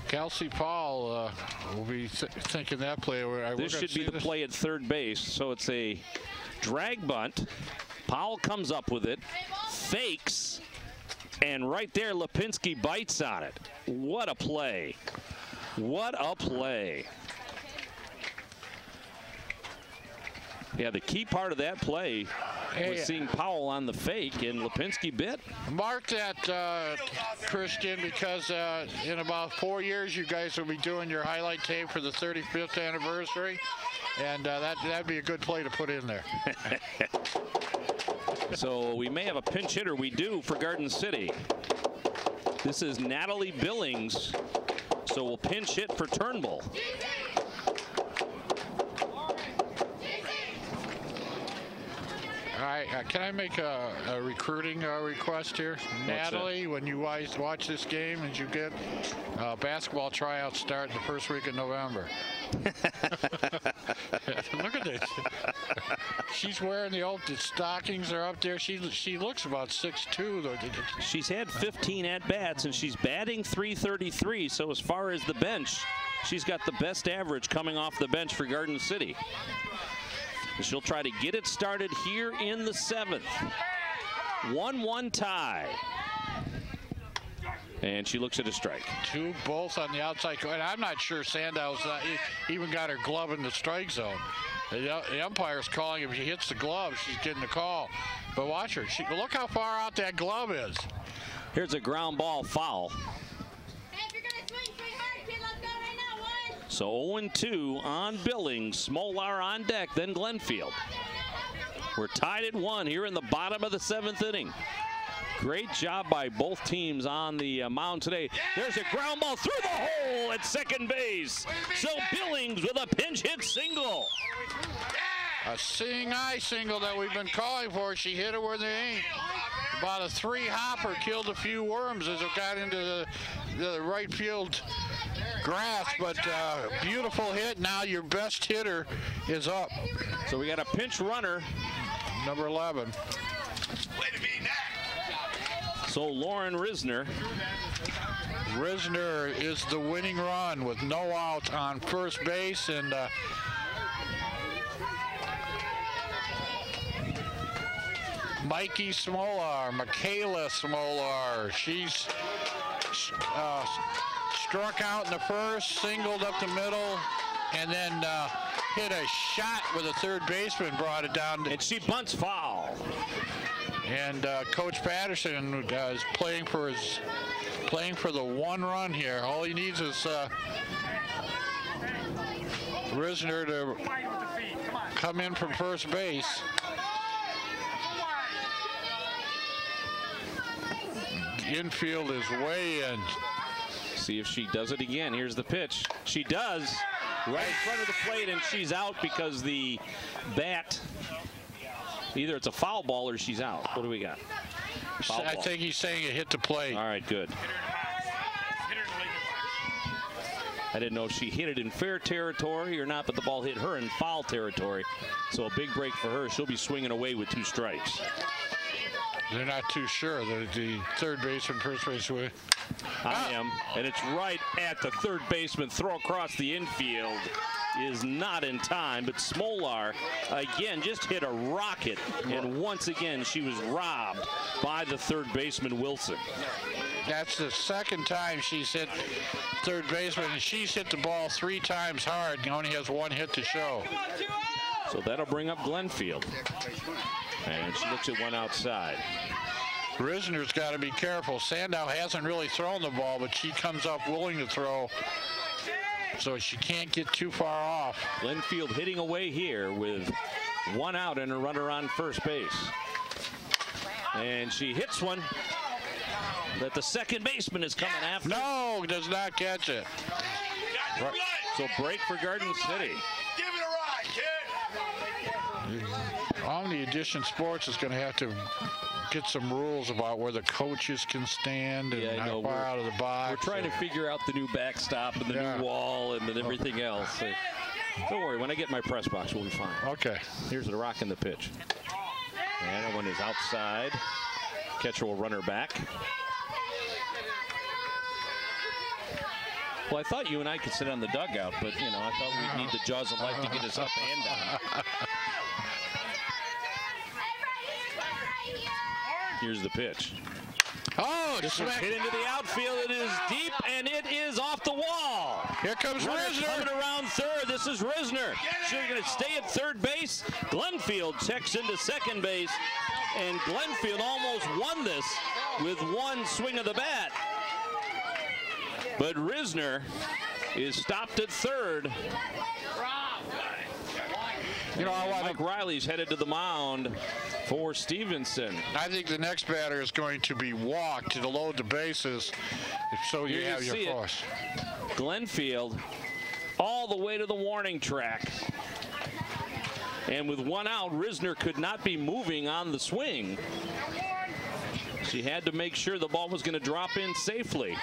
Kelsey Powell will be thinking that play. This should be the play at third base. So it's a drag bunt. Powell comes up with it, fakes, and right there Lipinski bites on it. What a play. What a play. Yeah, the key part of that play was seeing Powell on the fake, and Lipinski bit. Mark that, Christian, because in about 4 years, you guys will be doing your highlight tape for the 35th anniversary, and that'd be a good play to put in there. So we may have a pinch hitter. We do for Garden City. This is Natalie Billings, so we'll pinch hit for Turnbull. All right, can I make a recruiting request here? Natalie, when you watch this game and you get basketball tryouts start in the first week of November. Look at this. She's wearing the stockings are up there. She looks about 6'2", though. She's had 15 at-bats, and she's batting .333. So as far as the bench, she's got the best average coming off the bench for Garden City. She'll try to get it started here in the 7th. 1-1 tie. And she looks at a strike. 2 both on the outside. And I'm not sure Sandow's even got her glove in the strike zone. The umpire's calling if she hits the glove, she's getting the call. But watch her. Look how far out that glove is. Here's a ground ball foul. So 0-2 on Billings, Smolar on deck, then Glenfield. We're tied at 1 here in the bottom of the 7th inning. Great job by both teams on the mound today. There's a ground ball through the hole at second base. So Billings with a pinch hit single. A seeing-eye single that we've been calling for. She hit it where they ain't. About a 3-hopper, killed a few worms as it got into the right field grass, but beautiful hit. Now your best hitter is up. So we got a pinch runner. Number 11. So Lauren Risner. Risner is the winning run with no out on first base, and Mikey Smolar, Michaela Smolar, she's struck out in the first, singled up the middle, and then hit a shot with a third baseman, brought it down. And she bunts foul. And Coach Patterson is playing for the one run here. All he needs is Risner to come in from first base. Infield is way in. See if she does it again. Here's the pitch. She does. Right in front of the plate, and she's out because the bat, either it's a foul ball or she's out. What do we got? I think he's saying it hit the plate. All right, good. I didn't know if she hit it in fair territory or not, but the ball hit her in foul territory. So a big break for her. She'll be swinging away with 2 strikes. They're not too sure that the third baseman, first baseman. I am, and it's right at the third baseman. Throw across the infield is not in time, but Smolar again just hit a rocket, and once again she was robbed by the third baseman Wilson. That's the second time she's hit third baseman, and she's hit the ball 3 times hard and only has 1 hit to show. So that'll bring up Glenfield. And she looks at one outside. Risner's got to be careful. Sandow hasn't really thrown the ball, but she comes up willing to throw, so she can't get too far off. Glenfield hitting away here with 1 out and a runner on first base. And she hits one that the second baseman is coming after. No, does not catch it. Right. So break for Garden City. Give it a ride, kid. Omni Edition Sports is going to have to get some rules about where the coaches can stand and how far out of the box. We're trying to figure out the new backstop and the new wall and then everything else. Don't worry, when I get my press box, we'll be fine. Okay. Here's the rock in the pitch. And that one is outside. Catcher will run her back. Well, I thought you and I could sit on the dugout, but, you know, I thought we'd need the jaws of life to get us up and down. Here's the pitch. Oh, this is hit into the outfield. It is deep, and it is off the wall. Here comes Risner. Coming around third. This is Risner. She's going to stay at third base. Glenfield checks into second base, and Glenfield almost won this with 1 swing of the bat. But Risner is stopped at third. You know, Mike Riley's headed to the mound for Stevenson. I think the next batter is going to be walked to load the bases, so you have your force. Glenfield all the way to the warning track. And with 1 out, Risner could not be moving on the swing. She had to make sure the ball was going to drop in safely.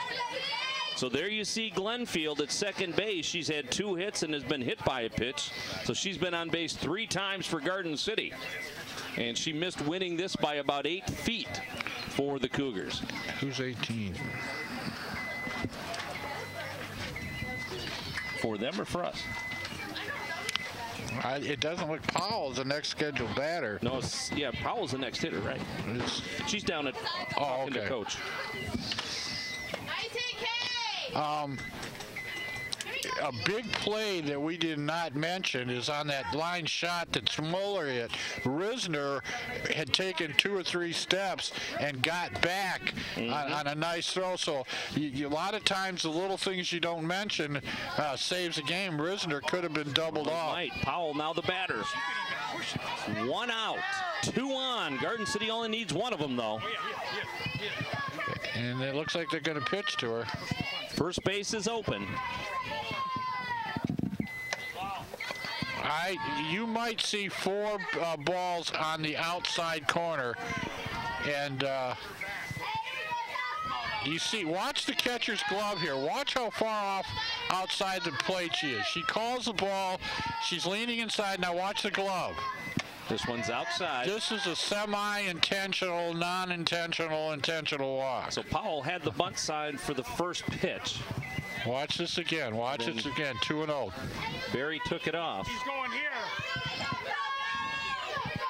So there you see Glenfield at second base. She's had 2 hits and has been hit by a pitch. So she's been on base 3 times for Garden City. And she missed winning this by about 8 feet for the Cougars. Who's 18? For them or for us? It doesn't look Powell's the next scheduled batter. No, yeah, Powell's the next hitter, right? She's down at talking to coach. A big play that we did not mention is on that line shot that Smolar hit. Risner had taken 2 or 3 steps and got back on a nice throw. So a lot of times the little things you don't mention saves a game. Risner could have been doubled off. Right. Powell now the batter. 1 out, 2 on. Garden City only needs 1 of them though. And it looks like they're going to pitch to her. First base is open. You might see 4 balls on the outside corner, and you see, watch the catcher's glove here. Watch how far off outside the plate she is. She calls the ball. She's leaning inside. Now watch the glove. This one's outside. This is a semi-intentional, non-intentional, intentional walk. So Powell had the bunt side for the first pitch. Watch this again. Watch this again. 2-0. Barry took it off. He's going here.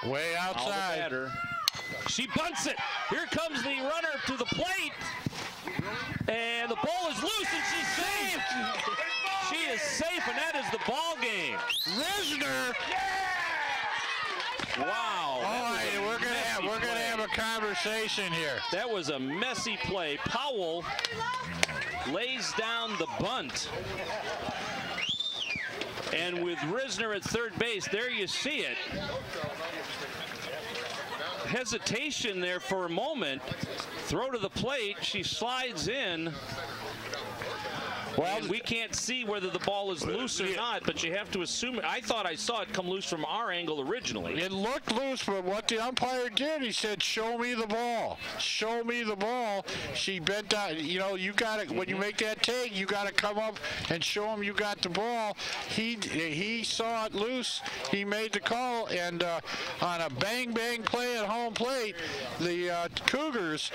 Way outside. She bunts it. Here comes the runner to the plate. And the ball is loose, and she's safe. She is safe, and that is the ball game. Risner. Wow. All right, we're gonna have a conversation here. That was a messy play. Powell lays down the bunt. And with Risner at third base, there you see it. Hesitation there for a moment. Throw to the plate. She slides in. Well, we can't see whether the ball is loose or not, but you have to assume it. I thought I saw it come loose from our angle originally. It looked loose, but what the umpire did, he said, "Show me the ball. Show me the ball." She bent down. You know, you got to, when you make that take, you got to come up and show him you got the ball. He saw it loose. He made the call, and on a bang-bang play at home plate, the Cougars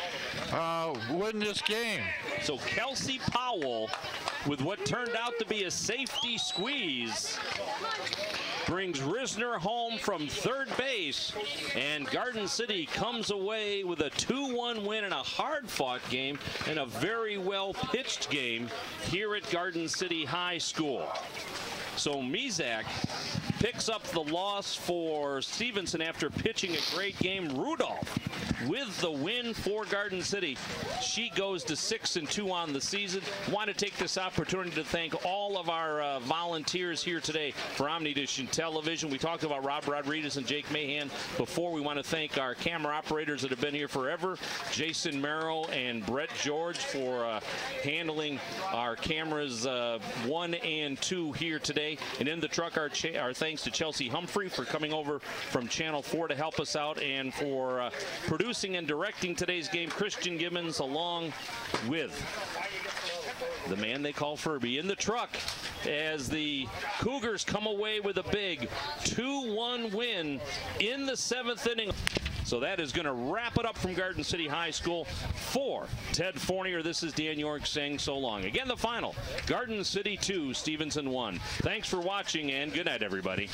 win this game. So Kelsey Powell, with what turned out to be a safety squeeze, brings Risner home from third base, and Garden City comes away with a 2-1 win in a hard-fought game and a very well-pitched game here at Garden City High School. So Mizak picks up the loss for Stevenson after pitching a great game. Rudolph with the win for Garden City. She goes to 6-2 on the season. Want to take this opportunity to thank all of our volunteers here today for OmniDish Television. We talked about Rob Rodriguez and Jake Mahan before. We want to thank our camera operators that have been here forever, Jason Merrill and Brett George, for handling our cameras 1 and 2 here today. And in the truck, our thanks to Chelsea Humphrey for coming over from Channel 4 to help us out, and for producing and directing today's game, Christian Gibbons, along with the man they call Furby in the truck, as the Cougars come away with a big 2-1 win in the 7th inning. So that is going to wrap it up from Garden City High School. For Ted Fournier, this is Dan York saying so long. Again, the final, Garden City 2, Stevenson 1. Thanks for watching, and good night, everybody.